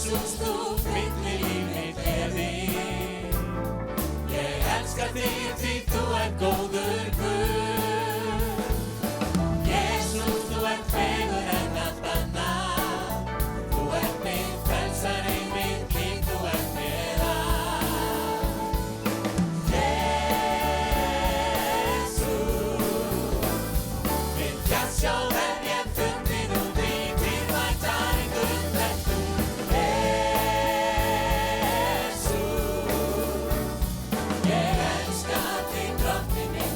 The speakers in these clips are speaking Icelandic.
Jesús, þú fyllir líf mitt gleði. Ég elska þig því þú ert góður Guð. Jesús, þú ert fegur en allt annað. Þú ert minn frelsari, mitt líf, þú ert mér allt. Jesús, minn fjarsjálf hef ég fundið og því dýrmætari Guð ert þú. Jesús, ég elska þig, drottinn minn.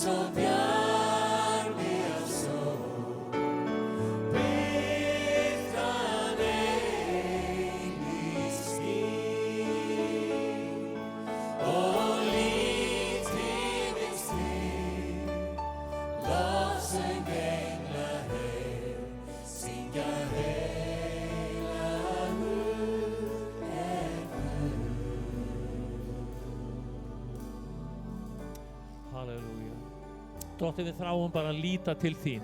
så bjarmi af sól, birtan ein í ský, og lítið stig, lofsöng engla heil, syngja heilagur er Guð. Halleluja. Drottinn, við þráum bara að líta til þín,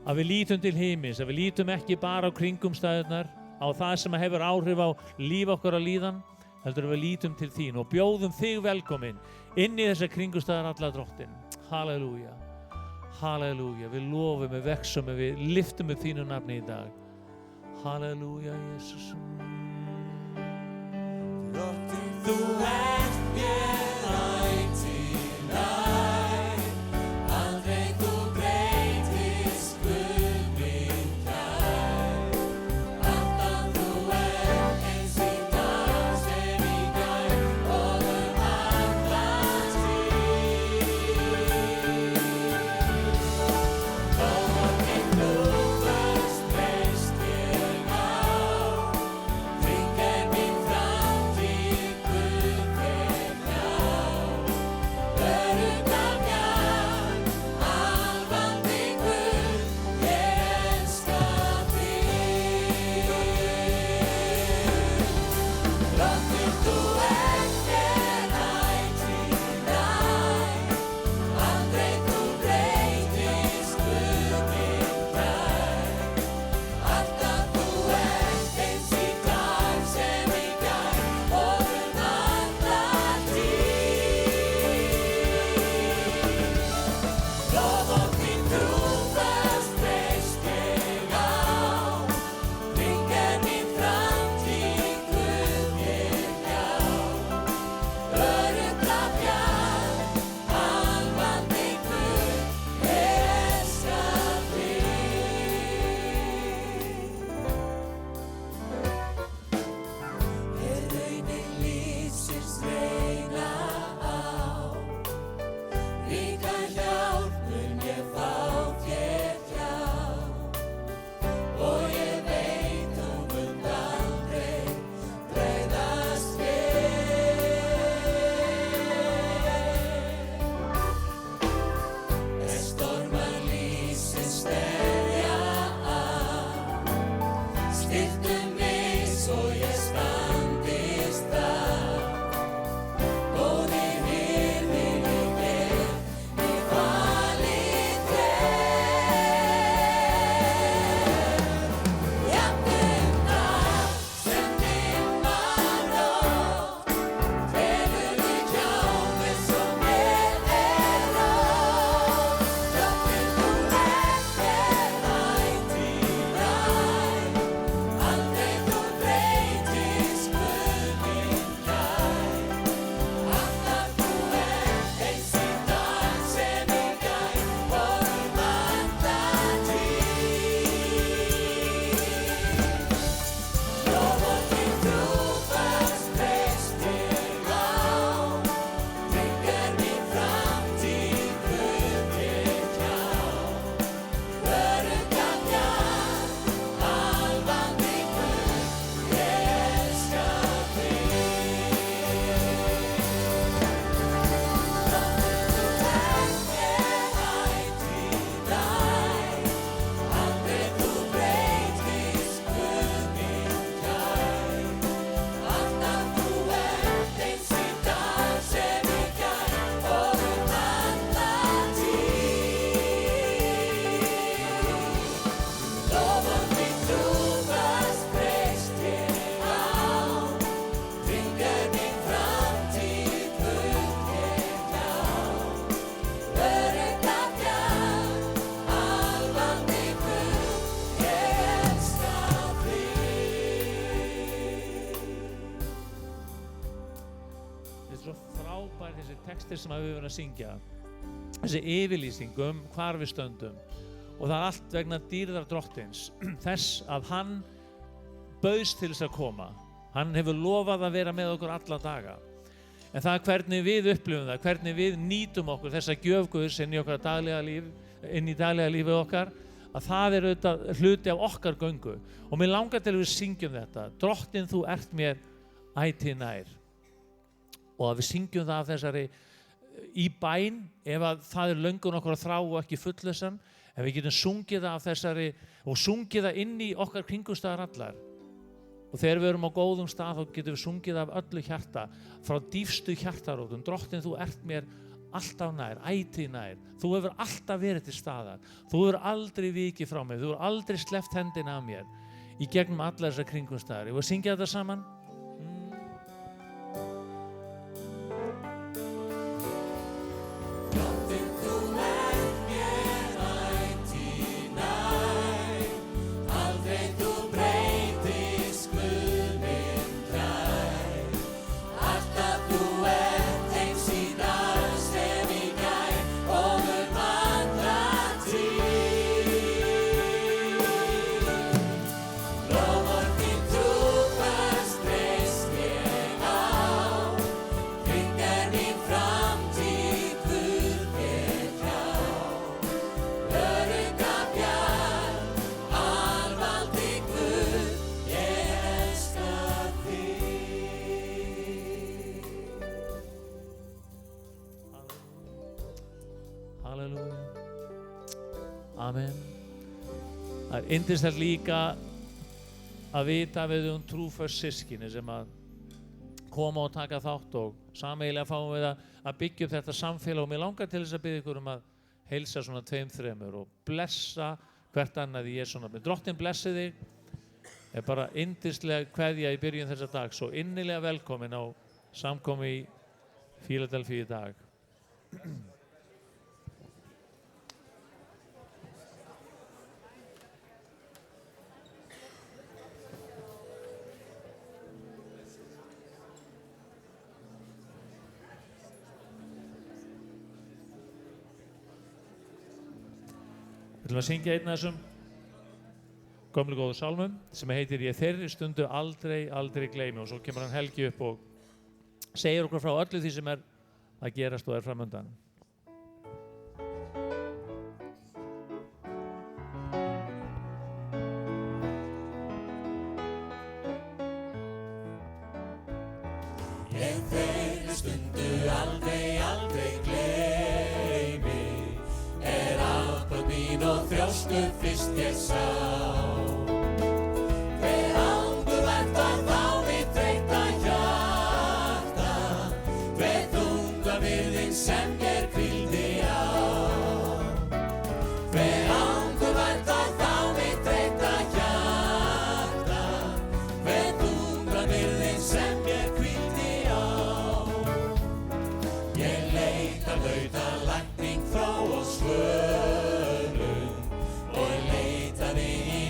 að við lítum til himins, að við lítum ekki bara á kringumstæðurnar, á það sem hefur áhrif á líf okkar og líðan, heldur við lítum til þín og bjóðum þig velkomin inn í þessar kringumstæðar alla, Drottinn. Halleluja. Halleluja. Við lofum, við vexum, við lyftum upp þínu nafni í dag. Halleluja, Jesus. Drottinn, þú ert mér ætíð nær, aldrei þú breytist, Guð minn kær. Alltaf þú ert eins í dag sem í gær og alla tíð. Drottinn, þú varst breyst ég á, þig er mín framtíð, Guð þér hjá. Örugga bjarg, alvandi Guð, ég elska þig. Drottinn, þú ert mér ætíð nær, aldrei þú breytist, Guð minn kær. Alltaf þú ert eins í dag sem í gær og alla tíð. Lof þín trúfast treyst ég á, þig er mín framtíð, Guð þér hjá. Örugga bjarg, alvandi Guð, ég elska þig. Er raunin lífsins reyna á, ríka hjálp mun ég fá þér hjá, og ég veit þú munt aldrei bregðast við. Er stormar lífsins steðja að, styrktu mig svo ég standist það. Góði hirðir, ég er í falið þér. Jafnvel dag sem dimmar nótt, felur þig hjá mér svo mér er rótt. Drottinn, þú ert mér ætíð nær, aldrei þú breytist, Guð minn kær. Alltaf þú ert eins í dag sem í gær og alla tíð. Lof þín trúfast treyst ég á, þig er mín framtíð, Guð þér hjá. Örugga bjarg, alvandi Guð, ég elska þig. Drottinn, þú ert mér ætíð nær, aldrei þú breytist, Guð minn kær. Alltaf þú ert eins í dag sem í gær og alla tíð. Lof þín trúfast treyst ég á, þig er mín framtíð, Guð þér hjá. Örugga bjarg, alvandi Guð, ég elska þig. Þetta er svo frábær þessi textir sem við verðum að syngja, þessi yfirlýsing hvar við stöndum, og það er allt vegna dýrðar Drottins, þess að hann bauðst til þess að koma. Hann hefur lofað að vera með okkur alla daga. en það hvernig við upplifum það, hvernig við nýtum okkur þessa gjöf Guðs inn í okkar daglega líf, inn í daglega lífið okkar, að það auðvitað hluti af okkar göngu. Og mér langar til að við syngjum þetta, Drottinn þú ert mér ætíð nær. Og að við syngjum það af þessari í bæn, ef að það löngun okkur að þrá og ekki fullessan, en við getum sungið það af þessari og sungið það inn í okkar kringumstæðar allar. Og þegar við erum á góðum stað þá getum við sungið af öllu hjarta, frá dýpstu hjartarótum. Drottinn þú ert mér alltaf nær, ætíð nær. Þú hefur alltaf verið til staðar. Þú hefur aldrei vikið frá mér, þú hefur aldrei sleppt hendina af mér í gegnum allar þessar kringumstæður. Ég var að syngja þetta saman. Amen. Það yndislegt líka að vita við trúföst systkini sem að koma og taka þátt og sameiginlega fáum við að byggja upp þetta samfélag og mér langar til þess að biðja ykkur að heilsa svona 2-3 og blessa hvert annað í Jesú nafni. Drottinn blessi þig. Er bara yndislega kveðja í byrjun þessa dag, svo innilega velkomin á samkomu í Fíladelfíu í dag. Við ætlum að syngja einn af þessum gömlu góðu sálmum sem heitir Ég þeirri stundu aldrei, aldrei gleymi, og svo kemur hann Helgi upp og segir okkur frá öllu því sem er að gerast og er framöndan. Ég þeirri stundu aldrei, aldrei gleymi, afbrot mín og þrjósku fyrst ég sá. Hver angurvært var þá mitt þreytta hjarta, hver þunga byrðin sem mér hvíldi á. Hver angurvært var þá mitt þreytta hjarta, hver þunga byrðin sem mér hvíldi á. Ég leita lauta lækning frá og svör, og leitaði í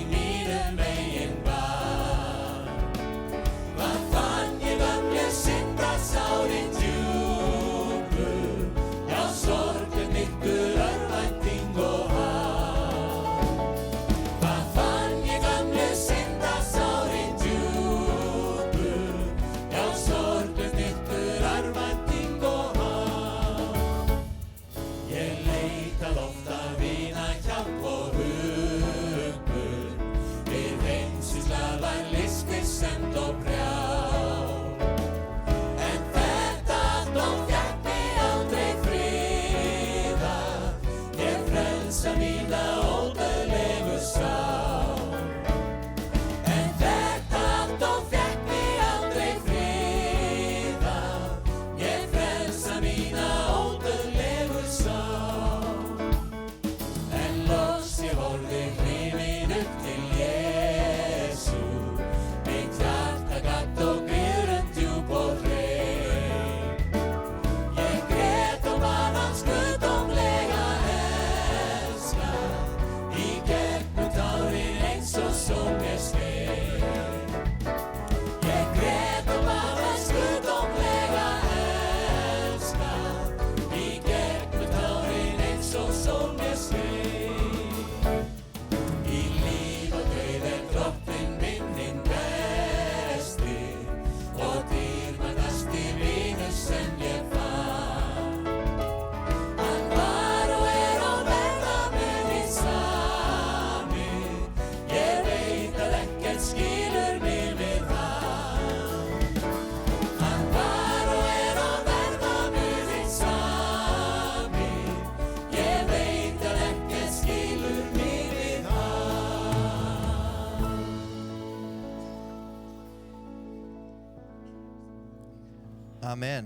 Amen.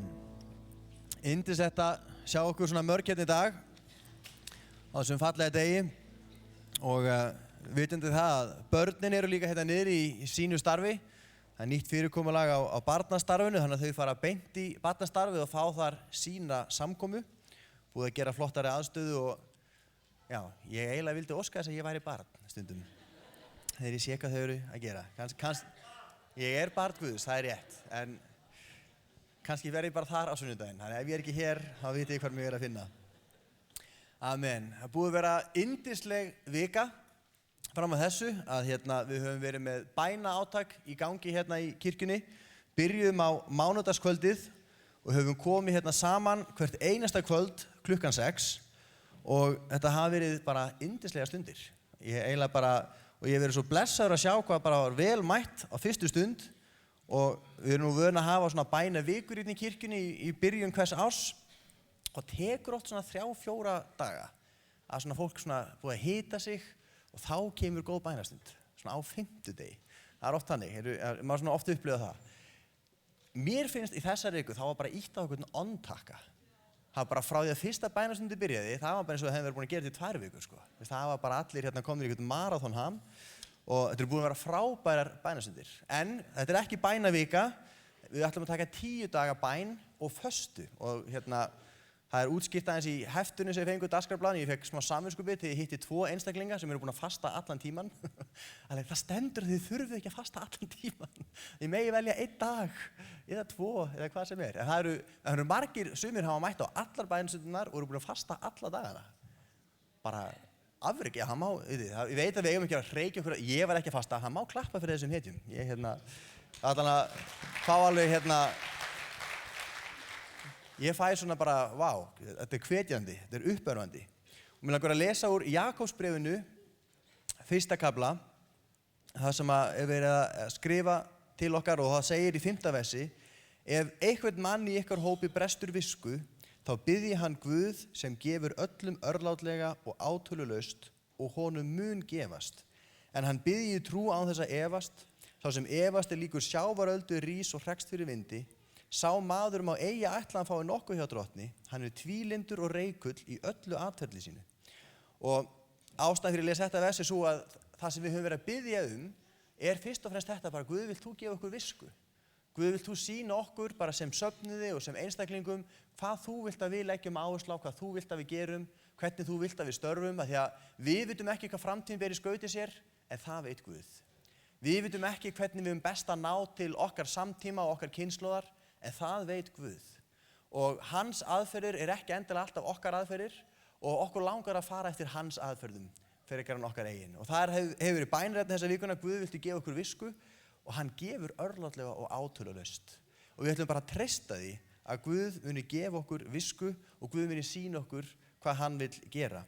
Yndislegt að sjá okkur svona mörg hérna í dag á þessum fallega degi og vitandi það að börnin eru líka hérna niður í sínu starfi. Það er nýtt fyrirkomulag á barnastarfinu þannig að þau fara beint í barnastarfið og fá þar sína samkomu. Búið að gera flottari aðstöðu og já, ég eiginlega vildi óska þess að ég væri barn stundum. Þegar ég sé hvað þau eru að gera. Ég er barn Guðs, það er rétt, en kannski verð ég bara þar á sunnudaginn, þannig að ef ég er ekki hér, þá veit ég hvað mig er að finna. Amen. Það búið að vera yndisleg vika fram að þessu, að við höfum verið með bænaátak í gangi hérna í kirkjunni, byrjuðum á mánudagskvöldið og höfum komið hérna saman hvert einasta kvöld klukkan 6 og þetta hafa verið bara yndislega stundir. Ég hef verið svo blessaður að sjá hvað bara var vel mætt á fyrstu stund og við erum nú vön að hafa svona bænavikur í kirkjunni í byrjun hvers árs og tekur oft svona 3-4 daga að svona fólk svona búið að hita sig og þá kemur góð bænastund, svona á 5. Það er oft þannig, maður svona oft upplifað það. Mér finnst í þessari viku þá var bara ítt á einhvern ondtakka. Það var bara frá því að fyrsta bænastundi byrjaði, það var bara eins og það hefði verið búin að gera til 2 vikur sko. Það var bara allir hérna komnir í einhvern marathonham og þetta er búin að vera frábærar bænastundir. En þetta er ekki bænavika, við ætlum að taka 10 daga bæn og föstu og það er útskipt aðeins í heftunum sem ég fengu dagskrárplan. Ég fekk smá samviskubit þegar ég hitti 2 einstaklinga sem eru búin að fasta allan tíman. Það stendur að þið þurfið ekki að fasta allan tíman. Þið megi velja 1 dag eða 2 eða hvað sem er. En það eru margir sumir hafa mætt á allar bænastundirnar og eru búin að fasta alla dagana. Bara afrek, já, ég veit að við eigum ekki að hreykja okkur, ég var ekki að fasta, hann má klappa fyrir þessum hetjum. Ég allan að fá alveg ég fæ svona bara, vá, þetta er hvetjandi, þetta er uppörvandi. Og mér langar að lesa úr Jakobsbréfinu, 1. kafla, það sem er verið að skrifa til okkar og það segir í 5. versi, ef einhvern mann í ykkar hópi brestur visku, þá biðji hann Guð sem gefur öllum örlátlega og átölulaust og honum mun gefast. En hann biðji í trú án þess að efast, sá sem efast er líkur sjávaröldu rís og hrekst fyrir vindi. Sá maður má eigi að ætla að hann fái nokkuð hjá drottni, hann er tvílyndur og reikull í öllu atferli sínu. Og ástæðan fyrir að lesa þetta vers er svo að það sem við höfum verið að biðja er fyrst og fremst þetta bara, Guð, vilt þú gefa okkur visku? Guð, vilt þú sýna okkur bara sem söfnuði og sem einstaklingum hvað þú vilt að við leggjum áherslu á, hvað þú vilt að við gerum, hvernig þú vilt að við störfum, af því að við vitum ekki hvað framtíðin ber í skauti sér, en það veit Guð. Við vitum ekki hvernig við best að ná til okkar samtíma og okkar kynslóðar, en það veit Guð. Og hans aðferðir er ekki endilega alltaf okkar aðferðir og okkur langar að fara eftir hans aðferðum fyrir en okkar eigin. Og það hefur verið bænrætt þessa vikuna, Guð viltu gefa okkur visku og hann gefur örlátlega og átölulaust. Og við ætlum bara að treysta því að Guð muni gefa okkur visku og Guð muni sýna okkur hvað hann vill gera.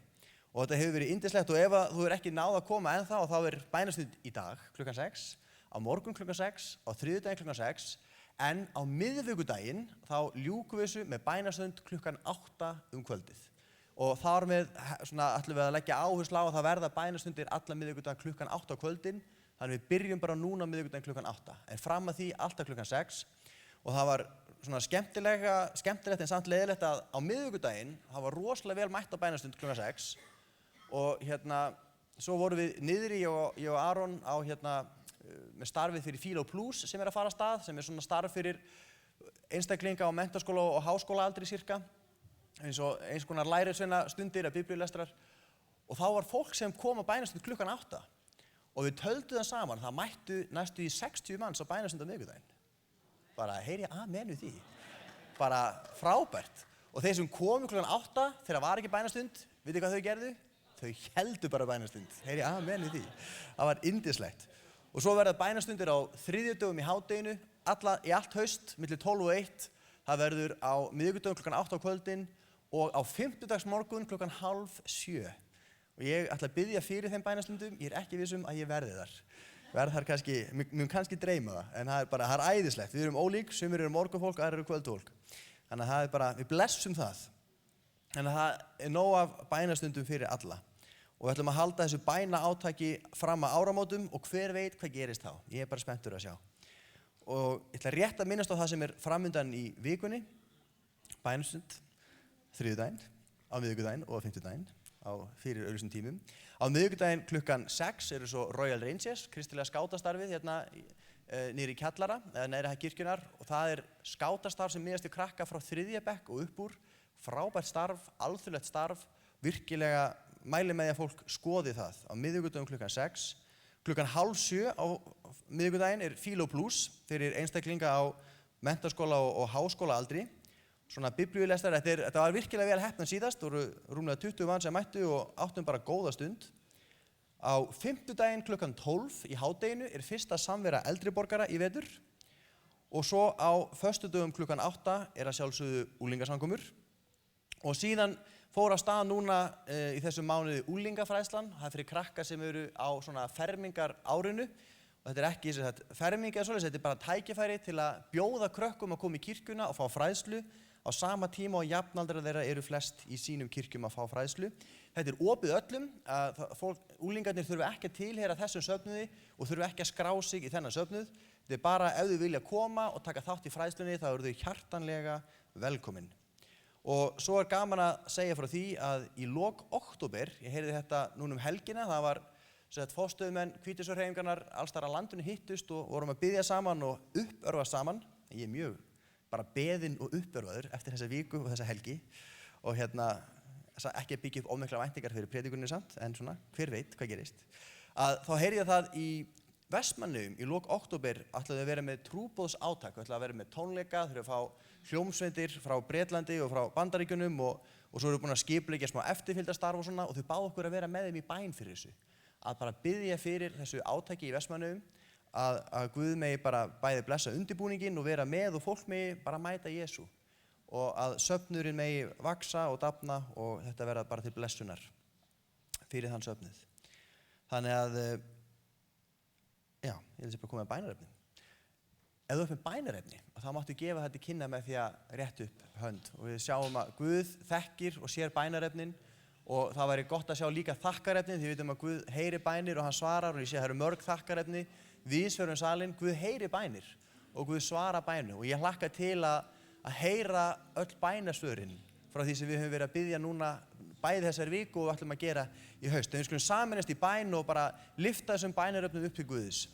Og þetta hefur verið yndislegt og ef þú er ekki náð að koma ennþá þá er bænastund í dag klukkan 6, á morgun klukkan 6, á þriðjudaginn klukkan 6, en á miðvikudaginn þá ljúkum við þessu með bænastund klukkan 8 kvöldið. Og þar með ætlum við að leggja áherslu á að það verða bænastundir alla miðvikudag klukkan 8 kvöldin, þannig við byrjum bara núna miðvikudaginn klukkan 8, en fram að því alltaf klukkan 6. Og það var svona skemmtilegt en samt leiðilegt að á miðvikudaginn það var rosalega vel mætt á bænastund klukkan 6 og svo vorum við niðri, ég og Aron á með starfið fyrir Philo Plus sem er að fara af stað, sem er svona starf fyrir einstaklinga á menntaskóla og háskólaaldri cirka, eins konar lærisveina stundir eða biblíulestrar. Og þá var fólk sem kom á bænastund klukkan 8 og við töldum það saman, það mættu næstu í 60 manns á bænastund á miðvikudaginn. Bara heyri ég amen við því, bara frábært. Og þeir sem komu klukkan 8 þegar það var ekki bænastund, vitið hvað þau gerðu? Þau héldu bara bænastund, heyri amen við því. Það var yndislegt. Og svo verða bænastundir á þriðjudögum í hádeginu, í allt haust, milli 12 og 1. Það verður á miðvikudögum klukkan 8 á kvöldin og á fimmtudagsmorgun klukkan 6:30. Og ég ætla að biðja fyrir þeim bænastundum, ég er ekki viss að ég verði þar. Verð þar mun kannski dreyma það, en það er æðislegt. Við erum ólík, sumir eru morgunfólk, aðrir eru kvöldfólk. Þannig að það er bara, við blessum það. Þannig að það er nóg af bænastundum fyrir alla. Og við ætlum að halda þessu bænaátaki fram að áramótum og hver veit hvað gerist þá. Ég er bara spenntur að sjá. og ég ætla rétt að minnast á það sem framundan í vikunni, bænastund, þriðjudaginn, á miðvikudaginn og á fimmtudaginn á fyrir auglýstum tímum. Á miðvikudaginn klukkan 6 eru svo Royal Rangers, kristilega skátastarfið hérna niðri í kjallara, eða neðri kirkjunnar, og það skátastarf sem miðast við krakka frá 3. bekk og upp úr. Frábært starf, alþjóðlegt starf, virkilega mæli með því að fólk skoði það. Á miðvikudaginn klukkan 6. Klukkan 6:30 á miðvikudaginn Philo Plus fyrir einstaklinga á menntaskóla og háskólaaldri. Svona biblíulestrar, þetta var virkilega vel heppnað síðast, voru rúmlega 20 manns sem mættu og áttum bara góða stund. Á fimmtudaginn klukkan 12 í hádeginu fyrsta samvera eldri borgara í vetur. Og svo á föstudögum klukkan 8 að sjálfsögðu unglingasamkomur. Og síðan fór af stað núna í þessum mánuði unglingafræðslan. Það fyrir krakka sem eru á svona fermingar árinu. Og þetta ekki ferming eða svoleiðis, þetta bara tækifæri til að bjóða krökkum að koma í kirkjuna og fá fræðslu á sama tíma og jafnaldrar þeirra eru flest í sínum kirkjum að fá fræðslu. Þetta opið öllum, unglingarnir þurfa ekki að tilheyra þessum söfnuði og þurfa ekki að skrá sig í þennan söfnuð. Þetta bara ef þau vilja koma og taka þátt í fræðslunni þá eru þau hjartanlega velkomin. Og svo gaman að segja frá því að í lok október, ég heyrði þetta núna helgina, það var forstöðumenn Hvítasunnuhreyfingarinnar alls staðar á landinu hittust og vorum að biðja saman og uppörva saman. Ég mjög bara beðinn og uppörvaður eftir þessa viku og þessa helgi og ekki að byggja upp of miklar væntingar fyrir predikunni samt, en svona, hver veit hvað gerist. Þá heyrði ég það í Vestmannaeyjum í lok október ætlaðu að vera með trúboðsátak, ætlaðu að vera með tónleika, þurfa að fá hljómsveitir frá Bretlandi og frá Bandaríkjunum og svo eru búin að skipuleggja smá eftirfylgdarstarf og svona og þau báðu okkur að vera með þeim í bæn fyrir þessu. Að bara biðja fyrir þessu átaki í Vestmannaeyjum að Guð megi bara bæði blessa undirbúninginn og vera með og fólk megi bara mæta Jesú og að söfnurinn megi vaksa og dafna og þetta verða bara til blessunar fyrir þann söfnuð. Þannig að, já, ég held að bara koma með bænarefni. Ef þú ert með bænarefni, þá máttu gefa þetta kynna með því að rétta upp hönd og við sjáum að Guð þekkir og sér bænarefnin og það væri gott að sjá líka þakkarefnin því við veitum að Guð heyri bænir og hann svarar og ég sé að það eru mörg þakkarefni víðsvegar salinn, Guð heyri bænir og Guð svara bænu og ég hlakka til að heyra öll bænasvörin frá því sem við höfum verið að biðja núna bæði þessari viku og við ætlum að gera í haust. En við skulum sameinast í bæn og bara lyfta þessum bænaröfnum upp til Guðs.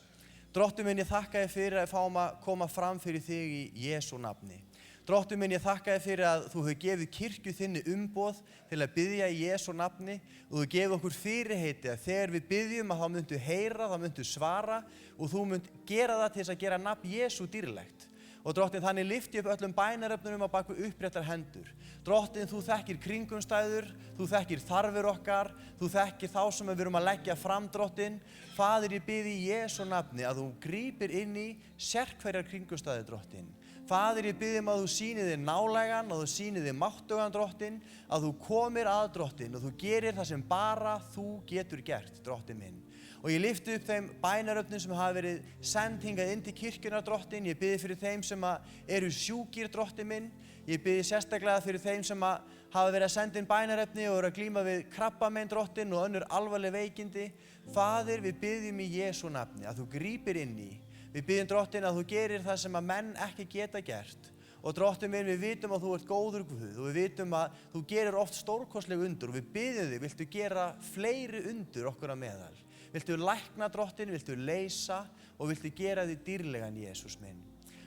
Drottinn minn, ég þakka þér fyrir að fáum að koma fram fyrir þig í Jesú nafni. Drottinn minn, ég þakka þér fyrir að þú hefur gefið kirkju þinni umboð til að biðja í Jesú nafni og þú gefið okkur fyrirheiti að þegar við biðjum að þá myndu heyra, þá myndu svara og þú mynd gera það til þess að gera nafn Jesú dýrlegt. Og Drottinn, þannig lyfti upp öllum bænaröfnunum á bak við uppréttar hendur. Drottinn, þú þekkir kringumstæður, þú þekkir þarfir okkar, þú þekkir þá sem við erum að leggja fram, Drottinn. Faðir, ég biði í Jesú nafni að þú grípir inn í sérhverjar kringumstæður, Drottinn. Faðir, ég biði að þú sýnir þig nálægan, að þú sýnir þig máttugan, Drottinn, að þú komir að, Drottinn, og þú gerir það sem bara þú getur gert, Drottinn minn. Og ég lyfti upp þeim bænaröfnum sem hafa verið send hingað inn til kirkjunar, Drottinn. Ég biði fyrir þeim sem eru sjúkir, Drottinn minn. Ég biði sérstaklega fyrir þeim sem hafa verið að senda inn bænarefni og eru að glíma við krabbamein, Drottinn, og önnur alvarleg veikindi. Faðir, við biðjum í Jesú nafni að þú grípir inn í. Við biðjum, Drottinn, að þú gerir það sem menn ekki geta gert. Og Drottinn minn, við vitum að þú ert góður Guð og við vitum að þú gerir oft stórkostleg undur og við biðjum þig, viltu gera fleiri undur okkur að meðal? Viltu lækna, Drottinn, viltu leysa og viltu gera þig dýrlegan, Jesús minn.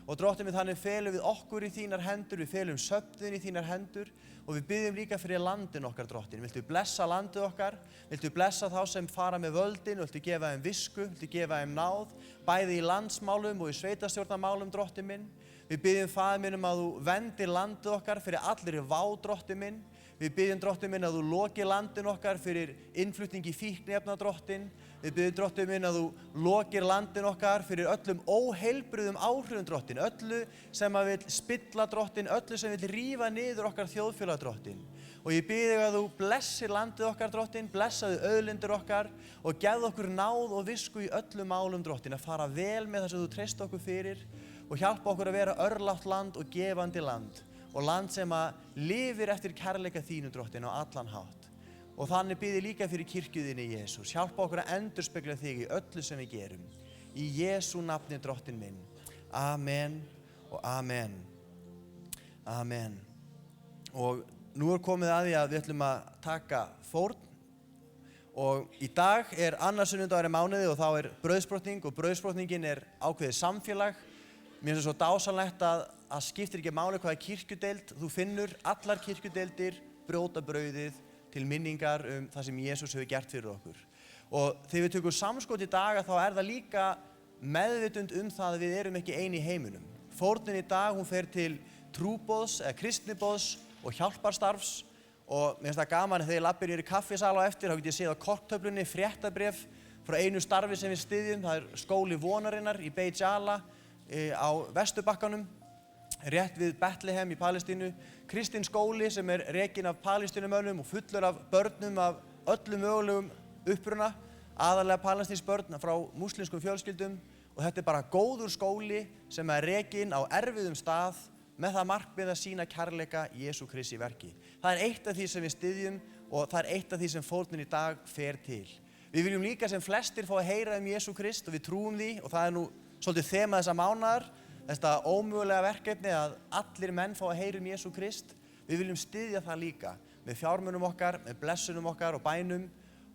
Og Drottinn minn, þannig felum við okkur í þínar hendur, við felum söfnuðinn í þínar hendur og við biðjum líka fyrir landin okkar, Drottinn. Viltu blessa landið okkar, viltu blessa þá sem fara með völdin, viltu gefa þeim visku, viltu gefa þeim náð, bæði í landsmálum og í sveitarstjórnarmálum, Drottinn minn. Við biðjum, Faðir minn, að þú vendir landið okkar fyrir allri vá, Drottinn minn. Við biðjum, Drottinn minn, að þú loki landin okkar fyrir innflutningi fíkniefna, Drottinn. Við biðjum, Drottinn minn, að þú lokir landin okkar fyrir öllum óheilbrigðum áhrifum, Drottinn, öllu sem vill spilla, Drottinn, öllu sem vill rífa niður okkar þjóðfélag, Drottinn. Og ég biði þig að þú blessir landið okkar, Drottinn, blessaðu auðlindir okkar og gefðu okkur náð og visku í öllum málum, Drottinn, að fara vel með það sem þú treyst okkur fyrir og hjálpa okkur að vera örlátt land og gefandi land og land sem lifir eftir kærleika þínu, Drottinn, á allan hátt. Og þannig biði líka fyrir kirkjuðinni, Jesús. Hjálpa okkur að endurspegla þig í öllu sem við gerum. Í Jesú nafni, Drottinn minn. Amen og amen. Amen. Og nú komið að því að við ætlum að taka fórn. Og í dag annar sunnudagur í mánuði og þá brauðsbrotning og brauðsbrotningin ákveðið samfélag. Mér finnst það svo dásamlegt að skiptir ekki máli hvaða kirkjudeild þú finnur. Allar kirkjudeildir brjóta brauðið til minningar það sem Jesús hefur gert fyrir okkur. Og þegar við tökum samskot í dag þá það líka meðvitund það að við erum ekki ein í heiminum. Fórnin í dag hún fer til trúboðs eða kristniboðs og hjálparstarfs. Og mér finnst það gaman þegar ég labbi niður í kaffisal á eftir, þá get ég séð á korktöflunni fréttabréf frá einu starfi sem við styðjum. Það skóli vonarinnar í Beit Jala á Vesturbakkanum, rétt við Betlehem í Palestínu. Kristinn skóli sem rekinn af Palestínumönnum og fullur af börnum af öllum mögulegum uppruna, aðallega palestínsk börn frá múslimskum fjölskyldum. Og þetta bara góður skóli sem rekinn á erfiðum stað með það markmið að sýna kærleika Jesú Krists í verki. Það eitt af því sem við styðjum og það eitt af því sem fórnin í dag fer til. Við viljum líka sem flestir fá að heyra Jesú Krist og við trúum því og það nú svolítið þema þessa mánaðar, þetta ómögulega verkefni að allir menn fá að heyra Jesú Krist. Við viljum styðja það líka með fjármunum okkar, með blessunum okkar og bænum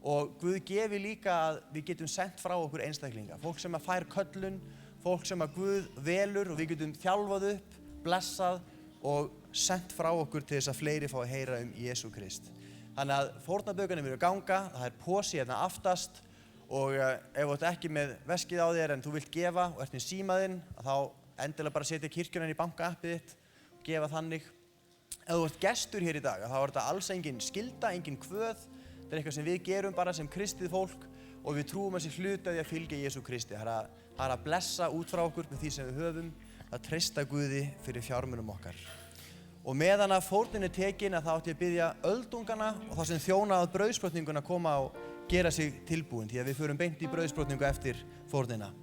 og Guð gefi líka að við getum sent frá okkur einstaklinga. Fólk sem fær köllun, fólk sem Guð velur og við getum þjálfað upp, blessað og sent frá okkur til þess að fleiri fá að heyra Jesú Krist. Þannig að fórnarbökunum eru ganga, það posi hérna aftast og ef þú ert ekki með veskið á þér en þú vilt gefa og ert með símaðinn, þá endilega bara setja kirkjuna í banka-appið þitt og gefa þannig. Ef þú ert gestur hér í dag, þá þetta alls engin skylda, engin kvöð. Þetta eitthvað sem við gerum bara sem kristið fólk og við trúum að sé hluti af því að fylgja Jesú Kristi. Það að blessa út frá okkur með því sem við höfum, að treysta Guði fyrir fjármunum okkar. Og meðan að fórnin tekin þá átti ég að biðja öldungana og þá sem þjóna að brauðsbrotninguna koma og gera sig tilbúin því að við förum beint í brauðsbrotningu eftir fórnina.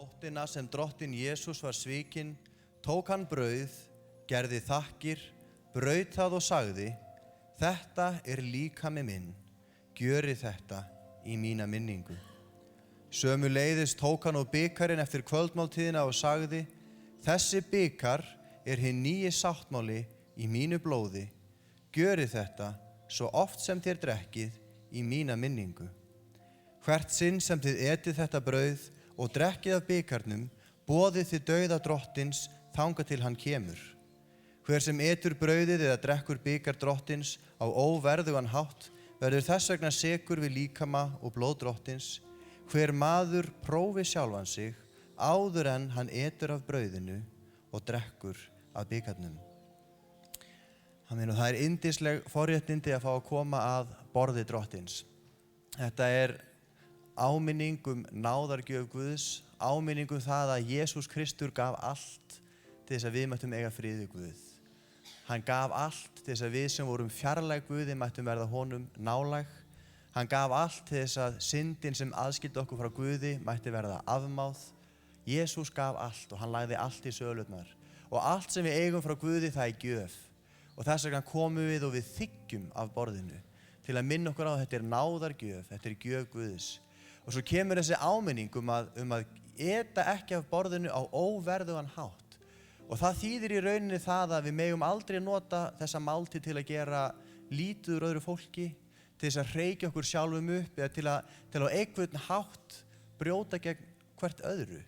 Nóttina sem drottinn Jesús var svikinn, tók hann brauð, gerði þakkir, braut það og sagði: Þetta er líkami minn, gjörið þetta í mína minningu. Sömuleiðis tók hann og bikarinn eftir kvöldmáltíðina og sagði: Þessi bikar er hinn nýi sáttmáli í mínu blóði, gjörið þetta svo oft sem þér drekkið í mína minningu. Hvert sinn sem þið etið þetta brauð og drekkið af bikarnum, boðið þið dauða drottins þangað til hann kemur. Hver sem etur brauðið eða drekkur bikar drottins á óverðugan hátt, verður þess vegna sekur við líkama og blóð drottins. Hver maður prófi sjálfan sig áður en hann etur af brauðinu og drekkur af bikarnum. Amen. Og það er yndisleg forréttindi að fá að koma að borði drottins. Þetta er áminning náðargjöf Guðs, áminning það að Jesús Kristur gaf allt til þess að við mættum eiga frið við Guð. Hann gaf allt til þess að við sem vorum fjarlæg Guði mættum verða honum nálæg. Hann gaf allt til þess að syndin sem aðskildi okkur frá Guði mætti verða afmáð. Jesús gaf allt og hann lagði allt í sölurnar. Og allt sem við eigum frá Guði, það er gjöf. Og þess vegna komum við og við þiggjum af borðinu til að minna okkur á að þetta er náðargjöf, þetta er gjöf Guðs. Og svo kemur þessi áminning að eta ekki af borðinu á óverðugan hátt. Og það þýðir í rauninni það að við megum aldrei nota þessa máltíð til að gera lítið úr öðru fólki, til þess að hreykja okkur sjálfum upp eða til að einhvern hátt brjóta gegn hvert öðru.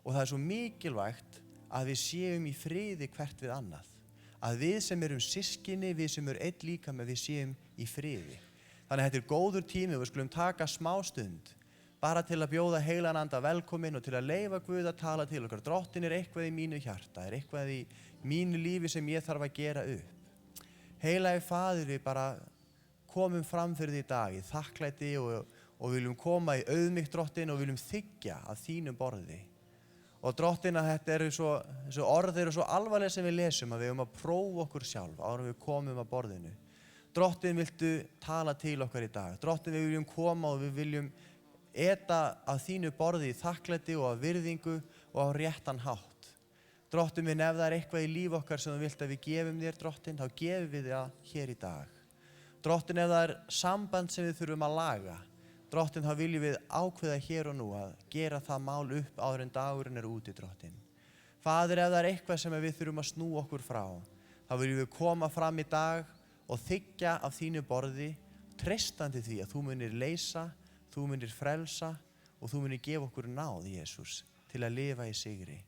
Og það er svo mikilvægt að við séum í friði hvert við annað. Að við sem erum systkini, við sem erum einn líkami, við séum í friði. Þannig að þetta er góður tími og við skulum taka smástund bara til að bjóða heilagan anda velkominn og til að leyfa Guð að tala til okkar. Drottinn er eitthvað í mínu hjarta, er eitthvað í mínu lífi sem ég þarf að gera upp. Heilagi Faðir, við bara komum fram fyrir því í dag í þakklæti og viljum koma í auðmýkt Drottinn og viljum þiggja af þínu borði. Og Drottinn, að þetta eru þessu orð eru svo alvarlega sem við lesum að við höfum að prófa okkur sjálf áður en við komum að borðinu. Drottinn, viltu tala til okkar í dag? Drottinn, við viljum koma og við viljum eta af þínu borði í þakklæti og af virðingu og á réttan hátt. Drottinn minn, ef það er eitthvað í líf okkar sem þú vilt að við gefum þér, Drottinn, þá gefum við það hér í dag. Drottinn, ef það er samband sem við þurfum að laga, Drottinn, þá viljum við ákveða hér og nú að gera það mál upp áður en dagurinn er úti, Drottinn. Faðir, ef það er eitthvað sem við þurfum að snúa okkur frá, þá viljum við koma fram í dag og þiggja af þínu borði, treystandi því að þú munir leysa, þú munir frelsa og þú munir gefa okkur náð, Jesús, til að lifa í sigri.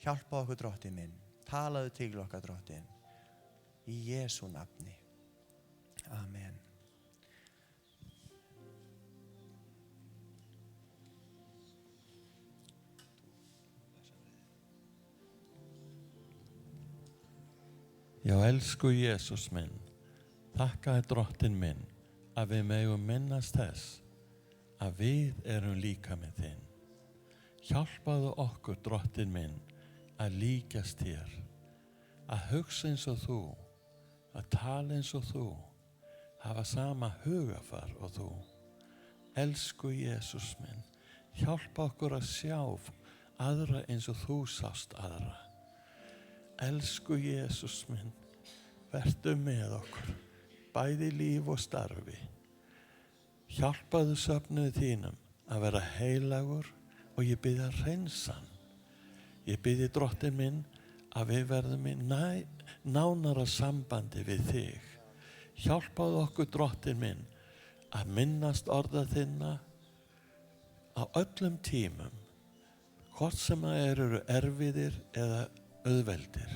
Hjálpa okkur, Drottinn minn. Talaðu til okkar, Drottinn. Í Jesú nafni. Amen. Já, elsku Jesús minn, þakka þér Drottinn minn að við megum minnast þess að við erum líkami þinn. Hjálpaðu okkur, Drottinn minn, að líkjast þér, að hugsa eins og þú, að tala eins og þú, hafa sama hugafar og þú. Elsku Jesús minn, hjálpa okkur að sjá aðra eins og þú sást aðra. Elsku Jesús minn, vertu með okkur, bæði líf og starfi. Hjálpaðu söfnuði þínum að vera heilagur og ég bið hreinsan. Ég bið Drottinn minn að við verðum í nánara sambandi við þig. Hjálpaðu okkur, Drottinn minn, að minnast orða þinna á öllum tímum, hvort sem það eru erfiðir eða auðveldir.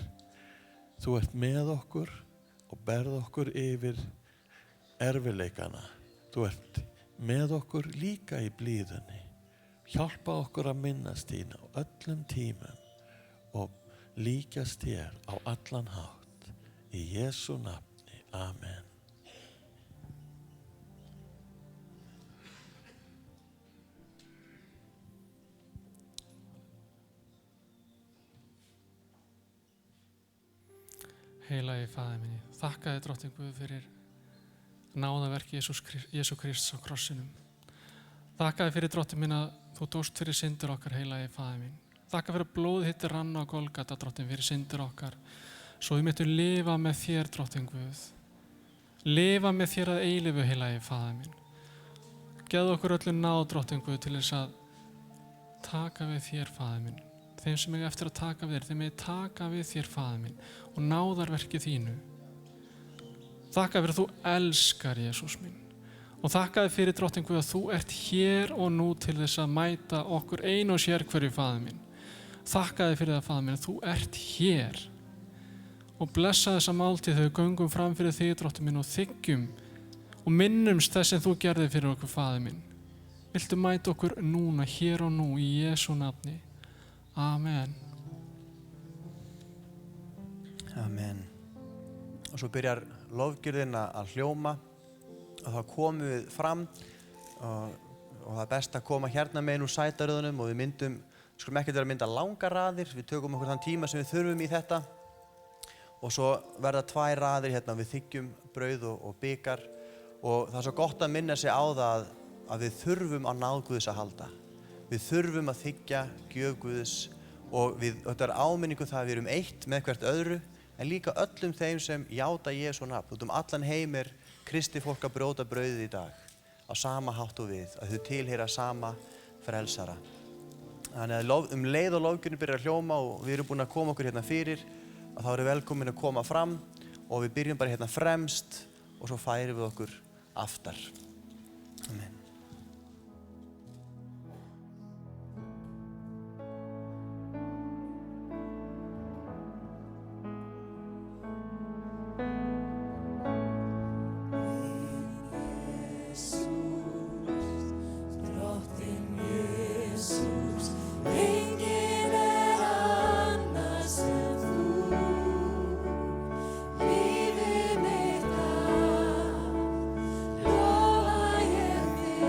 Þú ert með okkur og berð okkur yfir erfiðleikana. Þú ert með okkur líka í blíðunni. Hjálpa okkur að minnast þín á öllum tímum og líkjast þér á allan hátt. Í Jesú nafni. Amen. Heilagi Faðir minn, þakka þér Drottinn Guð fyrir náðaverk Jesú Krists á krossinum. Þakka þér fyrir Drottinn minn að Þú dóst fyrir syndir okkar, heilagi Faðir minn. Þakka fyrir að blóð þitt rann á Golgata, Drottinn, fyrir syndir okkar. Svo við myndum lifa með þér, Drottinn Guð. Lifa með þér að eilífu, heilagi Faðir minn. Gefðu okkur öllu náð, Drottinn Guð, til þess að taka við þér, Faðir minn. Þeim sem eiga eftir að taka við þér, þeim eiga taka við þér, Faðir minn, og náðarverkið þínu. Þakka fyrir að þú elskar, Jesús minn. Og þakka þér fyrir, Drottinn Guð, að þú ert hér og nú til þess að mæta okkur ein og sér hverju, Faðir minn. Þakka þér fyrir það, Faðir minn, að þú ert hér. Og blessa þessa máltíð þegar við göngum fram fyrir þig, Drottinn minn, og þiggjum og minnumst þess sem þú gerðir fyrir okkur, Faðir minn. Viltu mæta okkur núna, hér og nú, í Jesú nafni. Amen. Amen. Og svo byrjar lofgjörðin að hljóma og þá komum við fram og það er best að koma hérna megin úr sætaröðunum og við skulum ekkert vera að mynda langar raðir, við tökum okkur þann tíma sem við þurfum í þetta og svo verða 2 raðir hérna, við þiggjum brauð og bikar og það er svo gott að minna sig á það að við þurfum á náð Guðs að halda. Við þurfum að þiggja gjöf Guðs og þetta er áminningu það að við erum eitt með hvert öðru en líka öllum þeim sem játa Jesú nafn. Út allan heim kristið fólk að brjóta brauðið í dag á sama hátt og við, að þau tilheyra sama frelsara. Þannig að leið og lofgjörðin byrjar að hljóma og við erum búin að koma okkur hérna fyrir að þá eru velkomin að koma fram og við byrjum bara hérna fremst og svo færum við okkur aftar. Amen. Lífið mitt af, lofa ég þig.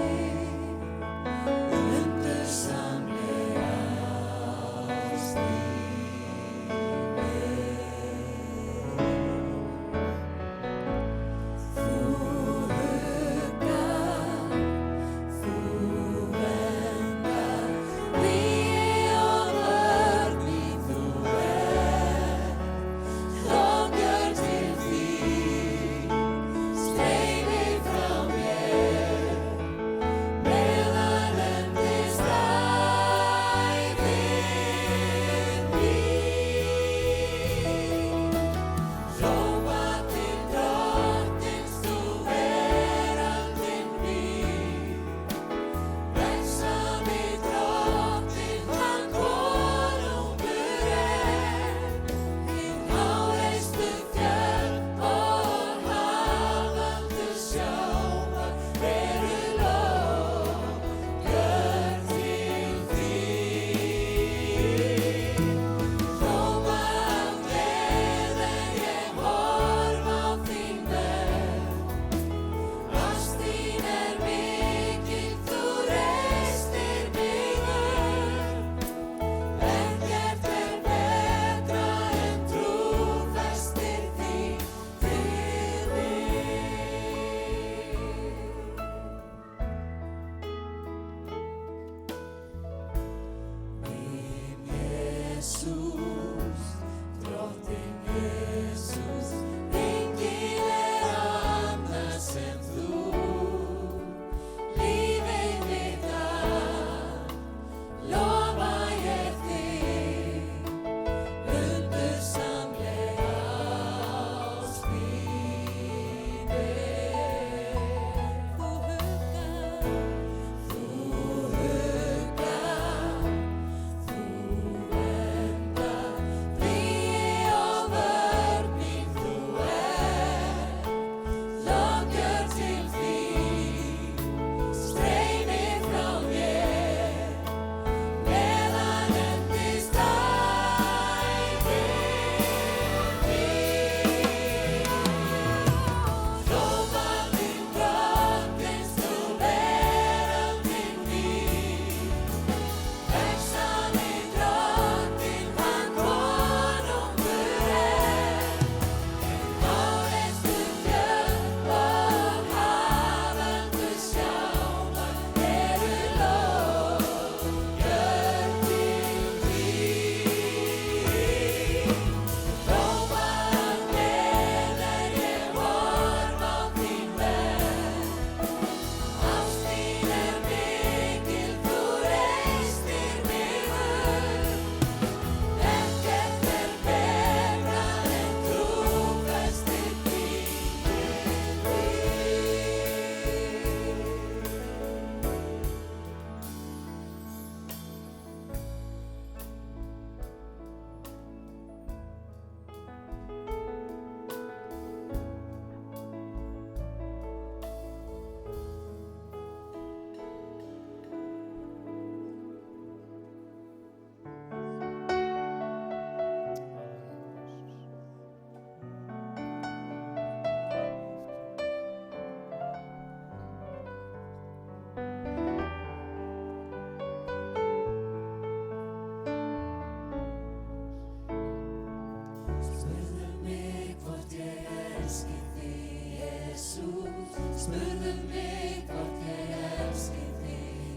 elski þig, Jesús. Spurðu mig hvort ég elski þig,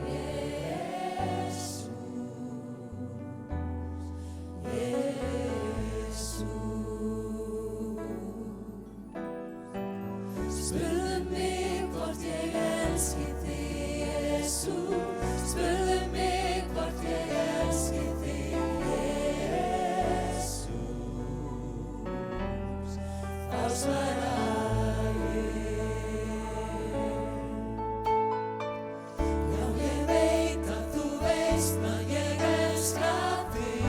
Jesús. Spurðu mig hvort ég elski þig, Jesús. Spurðu mig hvort ég elski þig, Jesús. Þá svara ég. Já, ég veit að þú veist að ég elska þig.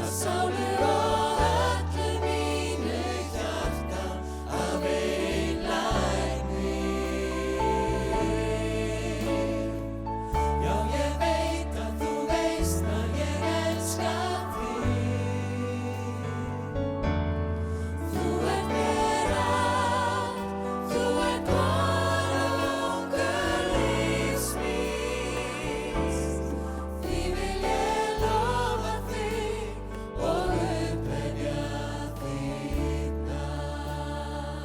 Af sálu og öllu mínu hjarta, af einlægni. Já, ég veit að þú veist að ég elska þig. Þú ert mér allt, þú ert konungur lífs míns. Því vil ég lofa þig og upphefja þitt nafn.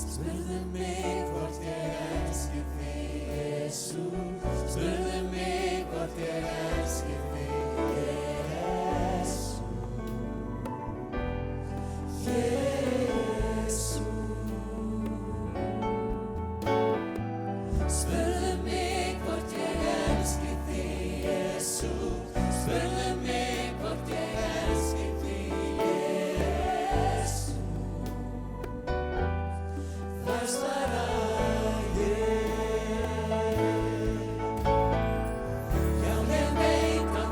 Spurðu mig hvort ég elski þig, Jesús. Spurðu mig hvort ég elski þig, Jesús. Spurðu mig hvort ég elski þig, Jesús. Spurðu mig hvort ég elski þig, Jesús. Þar svara ég. Já, ég veit að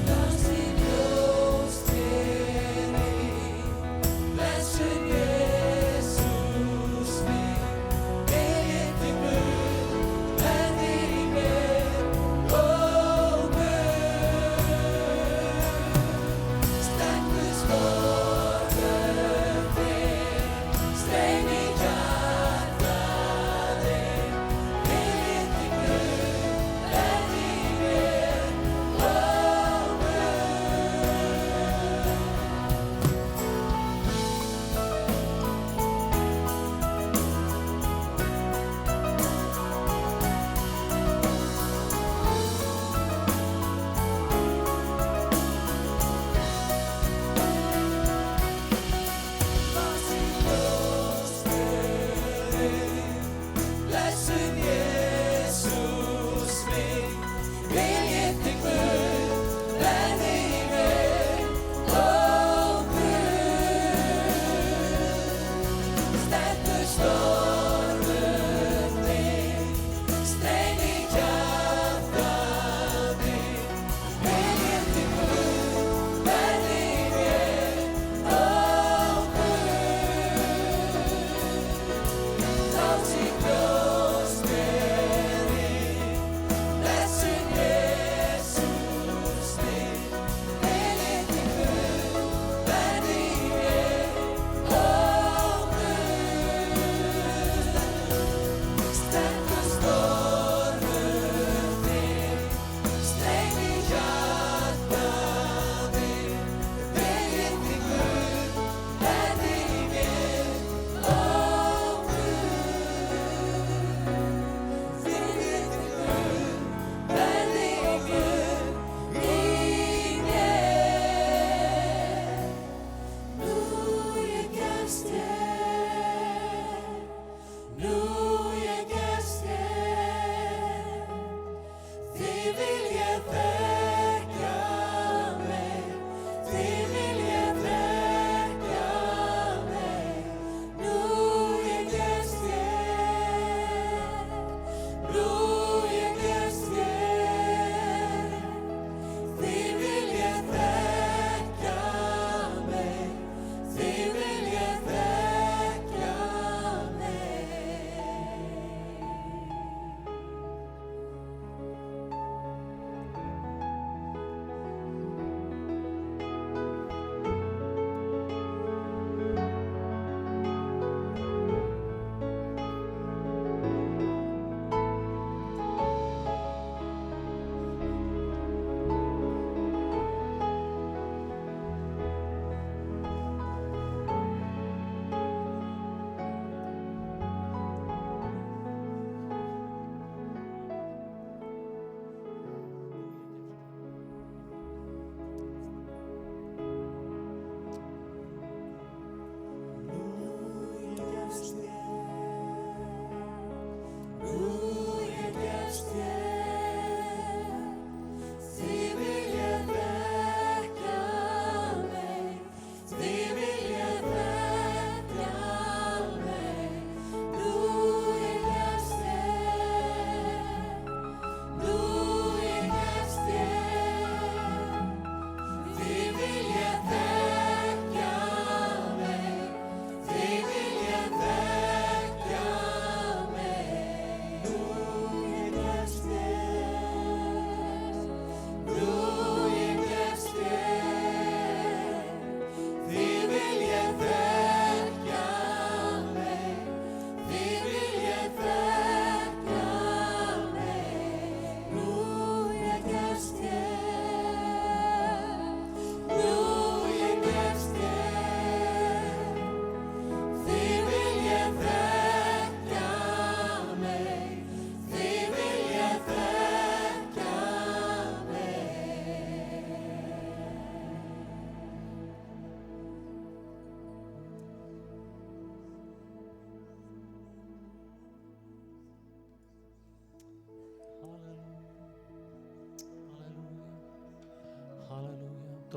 Lost in your spirit.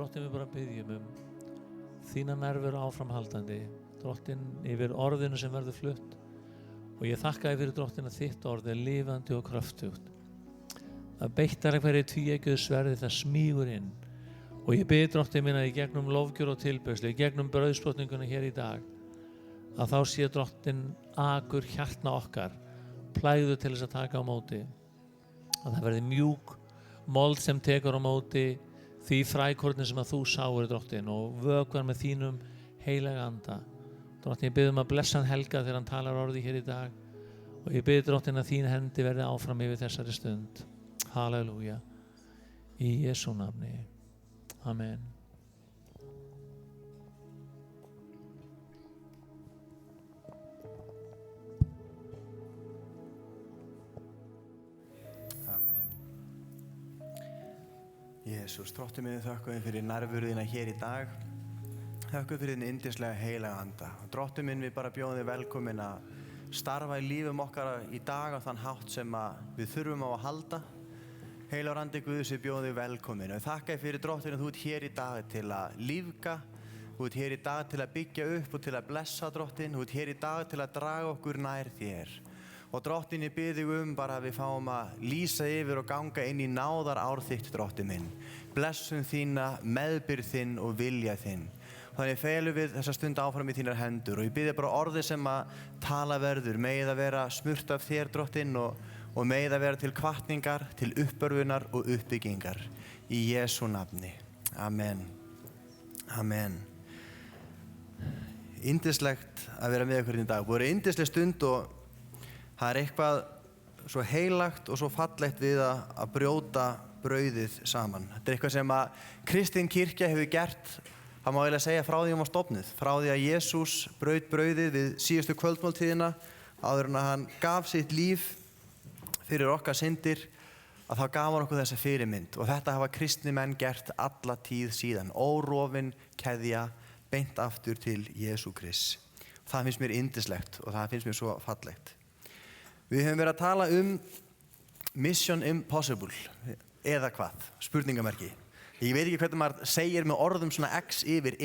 Drottinn, við bara byggjum þína nærveru áframhaldandi, Drottinn, yfir orðinu sem verður flutt. Og ég þakka þér fyrir, Drottinn, að þitt orð lifandi og kröftugt. Það beittar hverju tvíeggjuðu sverði, það smýgur inn. Og ég bið, Drottinn minn, að í gegnum lofgjör og tilbeiðslu, í gegnum brauðsbrotninguna hér í dag, að þá sé, Drottinn, akur hjartna okkar, plægðu til þess að taka á móti. Að það verði mjúk mold sem tekur á móti því frækorni sem að þú sáir, Drottinn, og vökvar með þínum heilaga anda. Drottinn, ég bið að blessa hann Helga þegar hann talar orði hér í dag, og ég bið, Drottinn, að þín hendi verði áfram yfir þessari stund. Halleluja. Í Jesú nafni. Amen. Jesús, Drottinn minn, þökkum við fyrir nærveru þína hér í dag. Þökkum fyrir þín yndislega heilaga anda. Drottinn minn, við bara bjóðum þig velkomin að starfa í lífum okkar í dag á þann hátt sem við þurfum á að halda. Heilagur andi Guðs, við bjóðum þig velkomin. Og þakka þér fyrir, Drottinn, að þú ert hér í dag til að lífga. Þú ert hér í dag til að byggja upp og til að blessa, Drottinn. Þú ert hér í dag til að draga okkur nær þér. Og Drottinn, ég bið þig bara að við fáum að lýsa yfir og ganga inn í náðarár þitt, Drottinn minn. Blessun þína, meðbyrgð þinn og vilja þinn. Þannig felum við þessa stund áfram í þínar hendur og ég bið þig bara orðið sem að tala verður, megið að vera smurt af þér, Drottinn, og megið að vera til hvatningar, til uppörfunar og uppbyggingar. Í Jesú nafni. Amen. Amen. Yndislegt að vera með ykkur í dag. Búið yndisleg stund og það er eitthvað svo heilagt og svo fallegt við að brjóta brauðið saman. Þetta er eitthvað sem að kristin kirkja hefur gert, það má eiginlega segja frá því hún var stofnuð. Frá því að Jesús braut brauðið við síðustu kvöldmáltíðina, áður en að hann gaf sitt líf fyrir okkar syndir, að þá gaf hann okkur þessa fyrirmynd. Og þetta hafa kristni menn gert alla tíð síðan. Órofin keðja beint aftur til Jesú Krists. Það finnst mér yndislegt og það finnst mér svo fallegt. Við höfum verið að tala Mission Impossible, eða hvað, spurningamerki. Ég veit ekki hvernig maður segir með orðum svona X yfir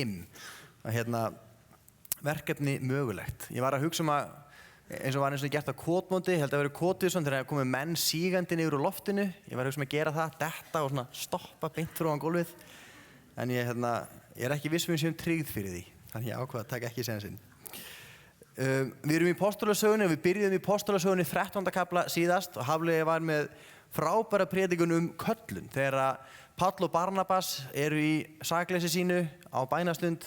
verkefni mögulegt. Ég var að hugsa eins og ég gert á kotmóti, ég held að vera kotið svona þegar komið menn sígandi niður úr loftinu. Ég var að hugsa að gera það, detta og svona stoppa beint fyrir ofan gólfið. En ég er ekki viss við séum tryggð fyrir því, þannig ég ákvað að taka ekki sénsinn. Við erum í Postulasögunni og við byrjuðum í Postulasögunni 13. kafla síðast og Hafliði var með frábæra predikun köllun þegar Páll og Barnabas eru í sakleysi sínu á bænastund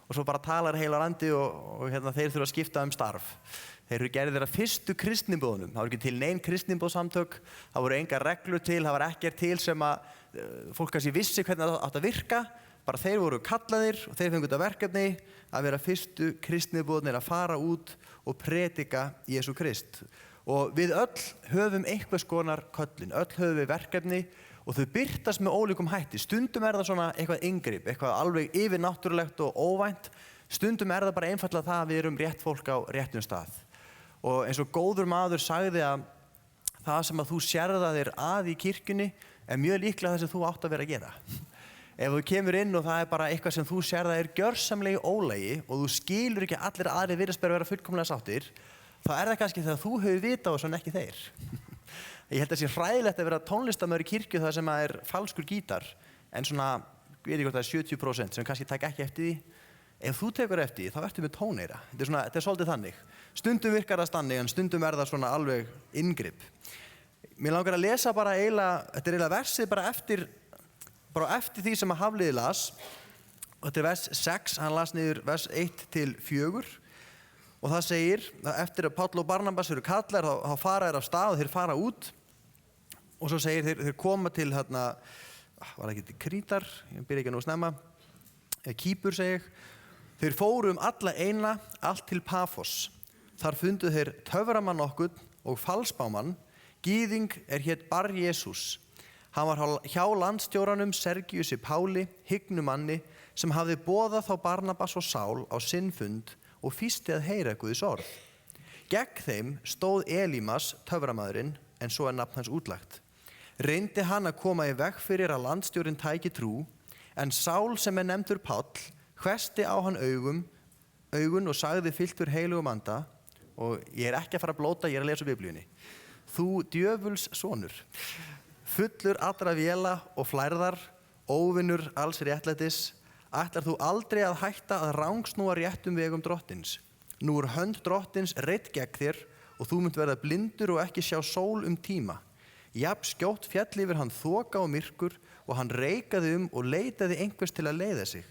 og svo bara talar heilar andi og þeir þurfa að skipta starf. Þeir eru gerðir að fyrstu kristniboðunum. Það voru ekki til nein kristniboðsamtök, það voru engar reglur til, það var ekkert til sem að fólk kannski vissi hvernig það átt að virka. Bara þeir voru kallaðir og þeir fengu þetta verkefni að vera fyrstu kristniboðnir að fara út og predika Jesú Krist. Og við öll höfum einhvers konar köllun, öll höfum við verkefni og þau birtast með ólíkum hætti. Stundum er það svona eitthvað inngrip, eitthvað alveg yfirnáttúrulegt og óvænt. Stundum er það bara einfaldlega það að við erum rétt fólk á réttum stað. Og eins og góður maður sagði að það sem að þú sérða þér að í kirkjunni er mjög líklega það sem þú átt að vera að gera. Ef þú kemur inn og það er bara eitthvað sem þú sér það er gjörsamlega ólægi og þú skilur ekki að allir aðrir virðast bara vera fullkomlega sáttir, þá er það kannski þegar þú hefur vita og svona ekki þeir. Ég held að það sé hræðilegt að vera tónlistarmaður í kirkju þar sem er falskur gítar, en svona, ég veit ekki hvort það er 70% sem kannski taka ekki eftir því. Ef þú tekur eftir því, þá ertu með tóneyra. Þetta er svolítið þannig. Stundum virkar það þannig, en stundum er það svona alveg inngrip. Mér langar að lesa bara þetta er eiginlega versið bara eftir því sem að Hafliði las. Og þetta er vers 6, hann las niður vers 1-4 og það segir að eftir að Páll og Barnabas eru kallar þá fara þeir af stað og þeir fara út og svo segir þeir koma til var það ekki til Krítar, ég byrja ekki nú snemma, Kýpur segi ég. Þeir fóru alla eina allt til Pafos. Þar fundu þeir töframann nokkurn og falsbámann, gyðing hét Bar Jesús. Hann var hjá landstjóranum Sergiusi Páli, hygnumanni, sem hafði boðað þá Barnabas og Sál á sinn fund og fýsti að heyra Guðs orð. Gegn þeim stóð Elímas, töframaðurinn, en svo nafn hans útlagt. Reyndi hann að koma í veg fyrir að landstjórinn tæki trú, En Sál sem nefndur Páll hvessti á hann augun og sagði fylltur heilugum anda, og ég ekki að fara að blóta, ég að lesa Biblíunni. Þú djöfuls sonur, fullur allra véla og flærðar, óvinnur alls réttlætis, ætlar þú aldrei að hætta að rangsnúa réttum vegum drottins. Nú hönd drottins reidd gegn þér og þú munt verða blindur og ekki sjá sól tíma. Jafn skjótt fjall yfir hann þoka og myrkur og hann reikaði og leitaði einhvers til að leiða sig.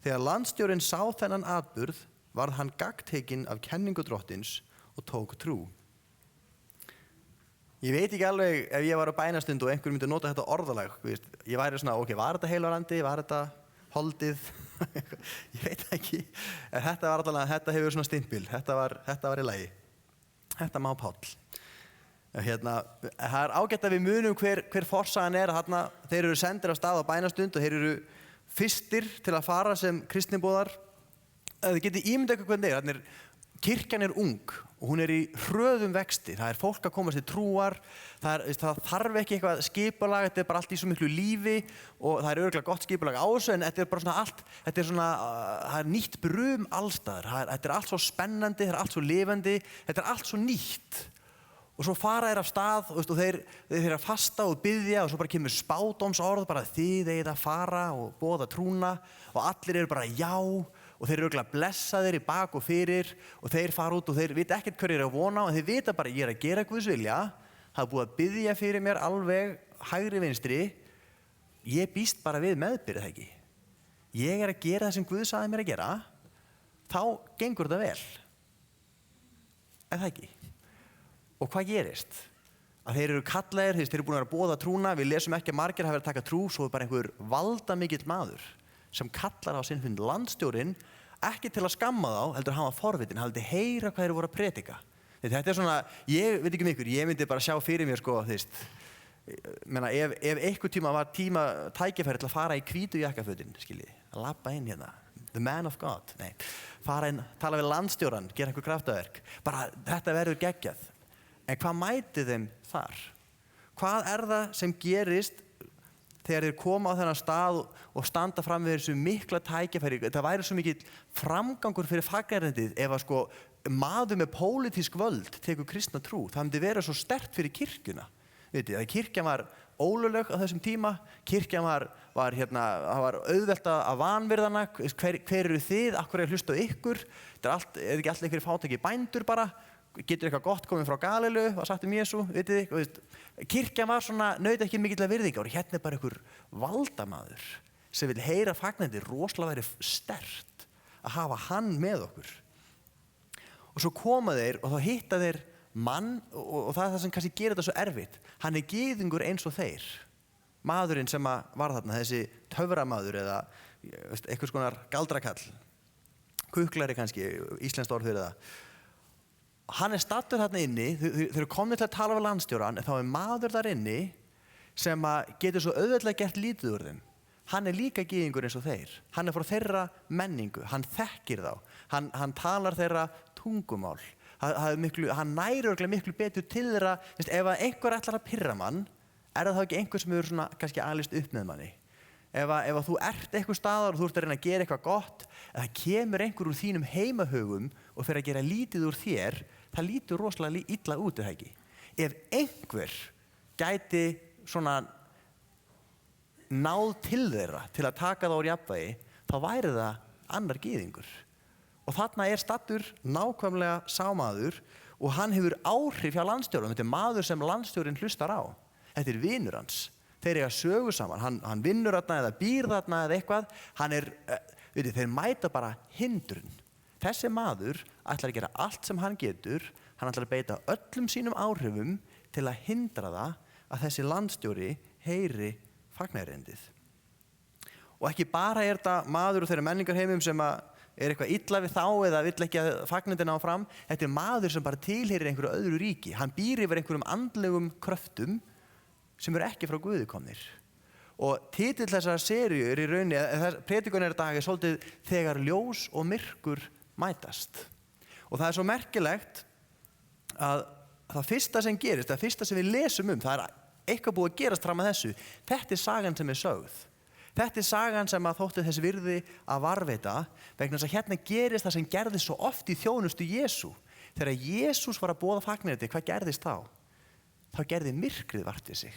Þegar landstjórinn sá þennan atburð varð hann gagntekinn af kenningu drottins og tók trú. Ég veit ekki alveg ef ég var á bænastund og einhver myndi nota þetta orðalag, ég væri svona, ok, var þetta heilarandi, var þetta holdið, ég veit ekki, en þetta hefur svona stimpil, þetta var í lagi, þetta má Páll. Það er ágætt að við munum hver forsagan þarna, þeir eru sendir af stað á bænastund og þeir eru fyrstir til að fara sem kristniboðar. Þið getið ímyndað ykkur hvernig þarna kirkjan ung og hún í hröðum vexti. Það fólk að komast til trúar, það þarf ekki eitthvað skipulag, þetta bara allt í svo miklu lífi og það örugglega gott skipulag á þessu, en þetta bara svona allt, það nýtt brum allstaðar, þetta allt svo spennandi, þetta allt svo lifandi, þetta allt svo nýtt. Og svo fara þeir af stað og þeir að fasta og biðja og svo bara kemur spádómsorð, bara þið eigið að fara og boða trúna og allir eru bara já. Og þeir eru örugglega blessaðir í bak og fyrir og þeir fara út og þeir vita ekkert hverju að vona og þeir vita bara ég að gera Guðs vilja, það búið að biðja fyrir mér alveg hægri vinstri, ég býst bara við meðbyrð það ekki. Ég að gera það sem Guð sagði mér að gera, þá gengur það vel. Er það ekki? Og hvað gerist? Að þeir eru kallaðir, þeir eru búin að boða trúna, við lesum ekki að margir hafa verið að taka trú, svo bara einhver valdamikill maður sem kallar á sinn fund landstjórinn, ekki til að skamma þá, heldur hann var forvitin, hann vildi heyra hvað þeir voru að predika. Þetta svona, ég veit ekki um ykkur, ég myndi bara sjá fyrir mér ef einhver tíma var tækifæri til að fara í hvítu jakkafötin, skiljið, að labba inn hérna, the man of God, fara inn, tala við landstjóran, gera einhver kraftaverk, bara þetta verður geggjað. En hvað mæti þeim þar? Hvað það sem gerist þegar þeir koma á þennan stað og standa fram við þessu mikla tækifæri? Það væri svo mikill framgangur fyrir fagnarerindið ef að maður með pólitísk völd tekur kristna trú. Það myndi vera svo sterkt fyrir kirkjuna. Vitið, að kirkjan var ólögleg á þessum tíma, kirkjan var auðvelt að vanvirðana, hver eru þið, akkur hlusta á ykkur, þetta ekki allir einhverjir fátækir bændur bara, getur eitthvað gott komið frá Galilu, var sagt Jesú, vitið þið, kirkjan var svona, naut ekki mikillega virðingar og hérna bara einhver valdamaður sem vil heyra fagnandi, rosalega væri sterkt að hafa hann með okkur. Og svo koma þeir og þá hitta þeir mann og það það sem kannski gerir þetta svo erfitt. Hann gyðingur eins og þeir. Maðurinn sem var þarna, þessi töframaður eða einhvers konar galdrakall, kuklari kannski, íslenskt orð fyrir það. Hann stattur þarna inni, þeir eru komnir til að tala við landstjóran, en þá maður þar inni sem getur svo auðveldlega gert lítið úr þeim. Hann líka gyðingur eins og þeir. Hann frá þeirra menningu, hann þekkir þá, hann talar þeirra tungumál. Hann næri örugglega miklu betur til þeirra, ef einhver ætlar að pirra mann, það þá ekki einhver sem hefur svona kannski alist upp með manni. Ef þú ert einhver staðar og þú ert að reyna að gera eitthvað gott, það kemur einhver úr þínum heimahögum og fer að gera lítið úr þér, það lítur rosalega illa út, það ekki. Ef einhver gæti svona náð til þeirra til að taka það úr jafnvægi, þá væri það annar gyðingur. Og þarna stattur nákvæmlega sá maður og hann hefur áhrif hjá landstjóranum. Þetta maður sem landstjórinn hlustar á. Þetta vinur hans. Þeir eiga sögu saman. Hann vinnur þarna eða býr þarna eða eitthvað. Þeir mæta bara hindrun. Þessi maður ætlar að gera allt sem hann getur. Hann ætlar að beita öllum sínum áhrifum til að hindra það að þessi landstjóri heyri fagnarerindið. Og ekki bara þetta maður og þeirra menningarheimum sem eitthvað illa við þá eða vill ekki að fagnindin á fram. Þetta maður sem bara tilheyrir einhverju öðru ríki. Hann býr yfir einhverjum andlegum kröftum sem eru ekki frá Guði komnir. Og titill þessara seríu í rauninni, predikun í dag svolítið þegar ljós og myrkur mætast. Og það svo merkilegt að það fyrsta sem gerist, það fyrsta sem við lesum það eitthvað búið að gerast fram að þessu. Þetta sagan sem sögð. Þetta sagan sem að þótti þess virði að varðveita vegna þess að hérna gerist það sem gerðist svo oft í þjónustu Jesú. Þegar Jesús var að boða fagnaðarerindi, hvað gerðist þá? Þá gerði myrkrið vart við sig.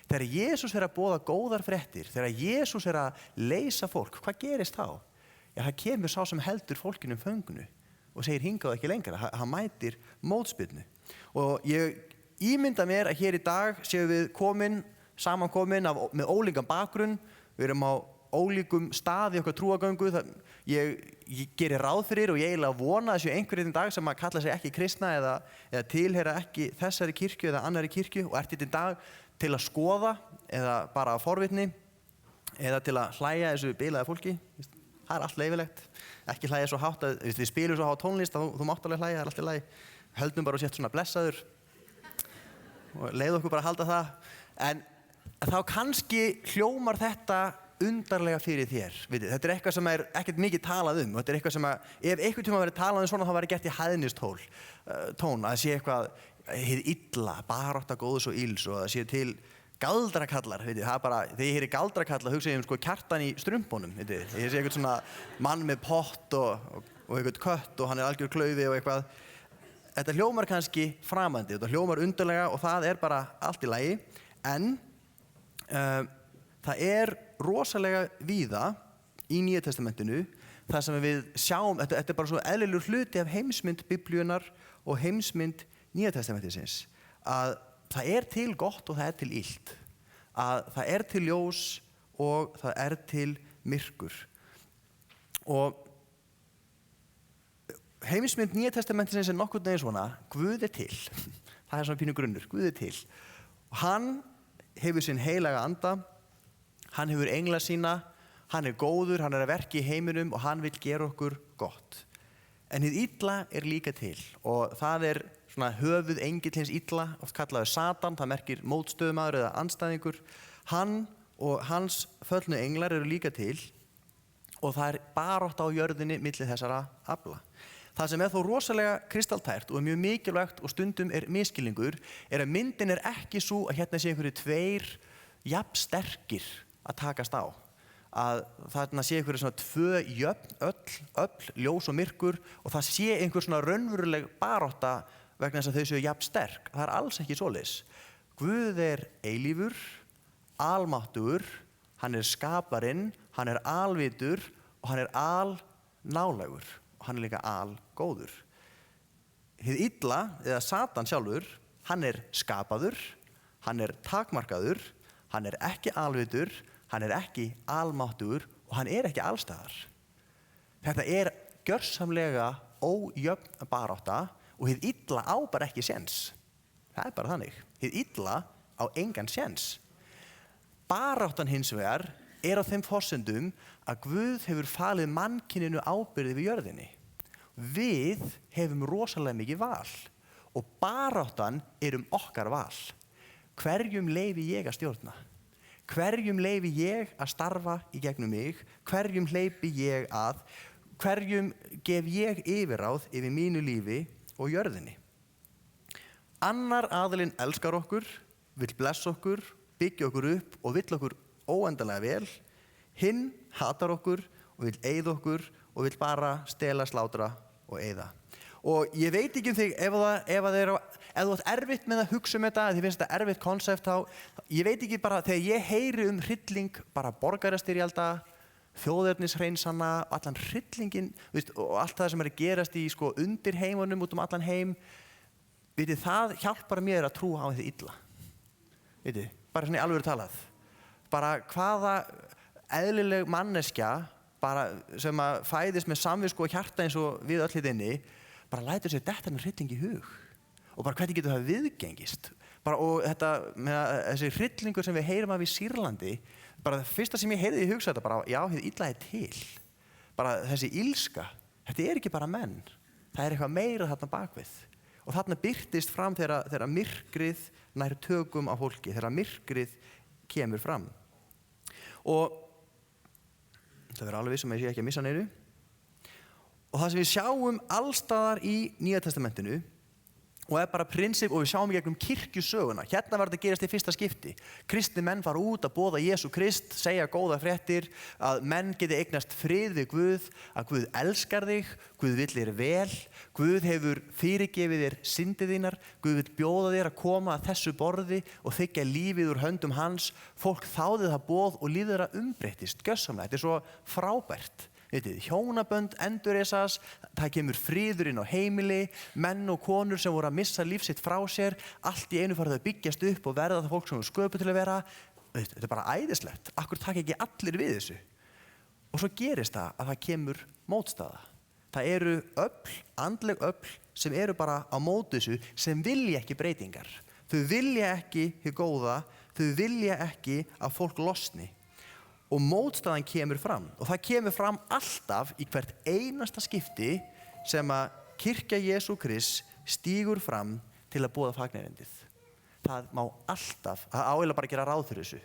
Þegar Jesús að boða góðar fréttir, þegar Jesús að leysa fólk, hvað gerist þá? Já, það kemur sá sem heldur fólkinu föngnu og segir hingað ekki lengra. Hann mætir mótspyrnu. Og ég ímynda mér að hér í dag séum við samankomin með ólíkan bakgrunn. Við erum á ólíkum stað í okkar trúagöngu. Ég gerir ráð fyrir og ég eiginlega vona að séu einhverjir í dag sem að kalla sig ekki kristna eða tilheyra ekki þessari kirkju eða annari kirkju og ert í dag til að skoða eða bara að forvitni eða til að hlæja þessu bilaða fólki. Það allt leyfilegt. Ekki hlæja svo hátt að við spilum svo hátt tónlist að þú mátt alveg hlæja, það allt í lagi. Höldum bara og sért svona blessaður og leiðu okkur bara að halda það. En þá kannski hljómar þetta undarlega fyrir þér. Þetta eitthvað sem ekkert mikið talað Þetta eitthvað sem ef einhvern tíma verið talað svona þá verið gert í hæðnistón. Að það sé eitthvað hið illa, barátta góðs og ills og það sé til galdrakallar. Það bara, þegar ég heyri galdrakalla hugsa ég Kjartan í strumbunum. Ég sé eitthvað svona mann með pott og eitthvað kött og hann algjör klaufi og eitthvað. Þetta hljómar kannski framandi, þetta hljómar undarlega og það bara allt í lagi. En það rosalega víða í Nýja testamentinu þar sem við sjáum, þetta bara svo eðlilegur hluti af heimsmynd Biblíunnar og heimsmynd Nýja testamentisins að það til gott og það til illt, að það til ljós og það til myrkur. Og heimsmynd Nýja testamentisins nokkurn veginn svona, Guð til. Það svona pínu grunnur, Guð til. Og hann hefur sinn heilaga anda, hann hefur engla sína, hann góður, hann að verki í heiminum og hann vill gera okkur gott. En hið illa líka til og það svona höfuð engill hins illa, oft kallaður Satan, það merkir mótstöðumaður eða andstæðingur. Hann og hans föllnu englar líka til og það barátta á jörðinni milli þessara afla. Það sem þó rosalega kristaltært og mjög mikilvægt og stundum misskilningur að myndin ekki svo að hérna sé einhverju tveir jafn sterkir að takast á. Að þarna sé einhverju svona tvö öll, ljós og myrkur og það sé einhver svona raunveruleg barátta vegna þess að þau séu jafn sterk. Það alls ekki svoleiðis. Guð eilífur, almáttugur, hann skaparinn, hann alvitur og hann alnálægur og hann líka algóður. Hið illa, eða Satan sjálfur, hann skapaður, hann takmarkaður, hann ekki alvitur, hann ekki almáttugur og hann ekki allstaðar. Þetta gjörsamlega ójöfn barátta og hið illa á bara ekki séns. Það bara þannig. Hið illa á engan séns. Baráttan hins vegar á þeim forsendum að Guð hefur falið mannkyninu ábyrgð yfir jörðinni. Við hefum rosalega mikið val og baráttan okkar val. Hverjum leyfi ég að stjórna? Hverjum leyfi ég að starfa í gegnum mig? Hverjum hleypi ég að? Hverjum gef ég yfirráð yfir mínu lífi og jörðinni? Annar aðilinn elskar okkur, vill blessa okkur, byggja okkur upp og vill okkur óendanlega vel. Hinn hatar okkur og vill eyða okkur og vill bara stela, slátra og eyða. Og ég veit ekki þig ef þú átt erfitt með að hugsa þetta, ef þið finnst þetta erfitt konsept ég veit ekki bara þegar ég heyri hrylling, bara borgarastyrjalda, þjóðernishreinsanna, allan hryllingin og allt það sem að gerast í undir heimunum út allan heim, það hjálpar mér að trúa á þetta illa. Bara svona í alvöru talað. Bara hvaða eðlileg manneskja sem að fæðist með samvisku og hjarta eins og við öll inni, bara lætur sér detta hrylling í hug. Og bara hvernig getur það viðgengist. Og þessi hryllingur sem við heyrum af í Sýrlandi, bara það fyrsta sem ég heyrði í hugsa þetta, já, hið illa til. Bara þessi ilska, þetta ekki bara menn. Það eitthvað meira þarna bakvið. Og þarna birtist fram þegar myrkrið nær tökum á fólki, þegar myrkrið kemur fram. Og það verður alveg vissum að ég sé ekki að missa neinu. Og það sem við sjáum allstaðar í Nýja testamentinu og bara prinsip, og við sjáum í gegnum kirkjusöguna. Hérna var þetta gerast í fyrsta skipti. Kristnir menn fara út að boða Jesú Krist, segja góða fréttir, að menn geti eignast frið við Guð, að Guð elskar þig, Guð vill þér vel, Guð hefur fyrirgefið þér syndir þínar, Guð vill bjóða þér að koma að þessu borði og þiggja lífið úr höndum hans. Fólk þáði það boð og lífið þeirra umbreyttist gjörsamlega. Þetta er svo frábært. Hjónabönd endurreisast, það kemur friður inn á heimili, menn og konur sem voru að missa líf sitt frá sér, allt í einu fara þau að byggjast upp og verða það fólk sem þau sköpuð til að vera. Þetta er bara æðislegt. Akkur taka ekki allir við þessu? Og svo gerist það að það kemur mótstaða. Það eru andleg öfl sem eru bara á móti þessu, sem vilja ekki breytingar. Þau vilja ekki hið góða, þau vilja ekki að fólk losni. Og mótstaðan kemur fram. Og það kemur fram alltaf í hvert einasta skipti sem að kirkja Jesú Krists stígur fram til að boða fagnarerindið. Það má alltaf, það áeiginlega bara að gera ráð fyrir þessu.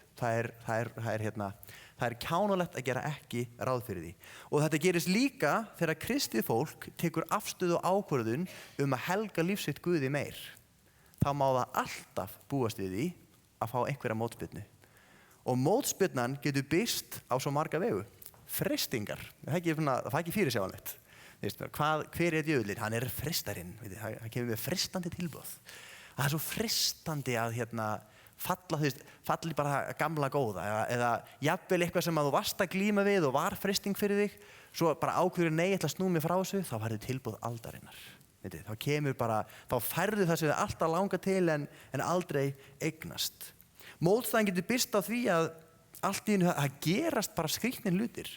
Það er kjánulegt að gera ekki ráð fyrir því. Og þetta gerist líka þegar kristið fólk tekur afstöðu og ákvörðun að helga líf sitt Guði meir. Þá má það alltaf búast við því að fá einhverja mótspyrnu. Og mótspyrnan getur birst á svo marga vegu. Freistingar, það er ekki fyrirsjáanlegt. Hver er djöfullinn? Hann er freistarinn. Það kemur með freistandi tilboð. Það er svo freistandi að falla í bara gamla góða. Eða jafnvel eitthvað sem að þú varst að glíma við og var freisting fyrir þig. Svo bara ákveður nei, ég ætla að snúa mig frá þessu, þá færðu tilboð aldarinnar. Þá færðu það sem þið alltaf langa til en aldrei eignast. Mótstaðan getur birst á því að allt í einu það gerast bara skrýtnir hlutir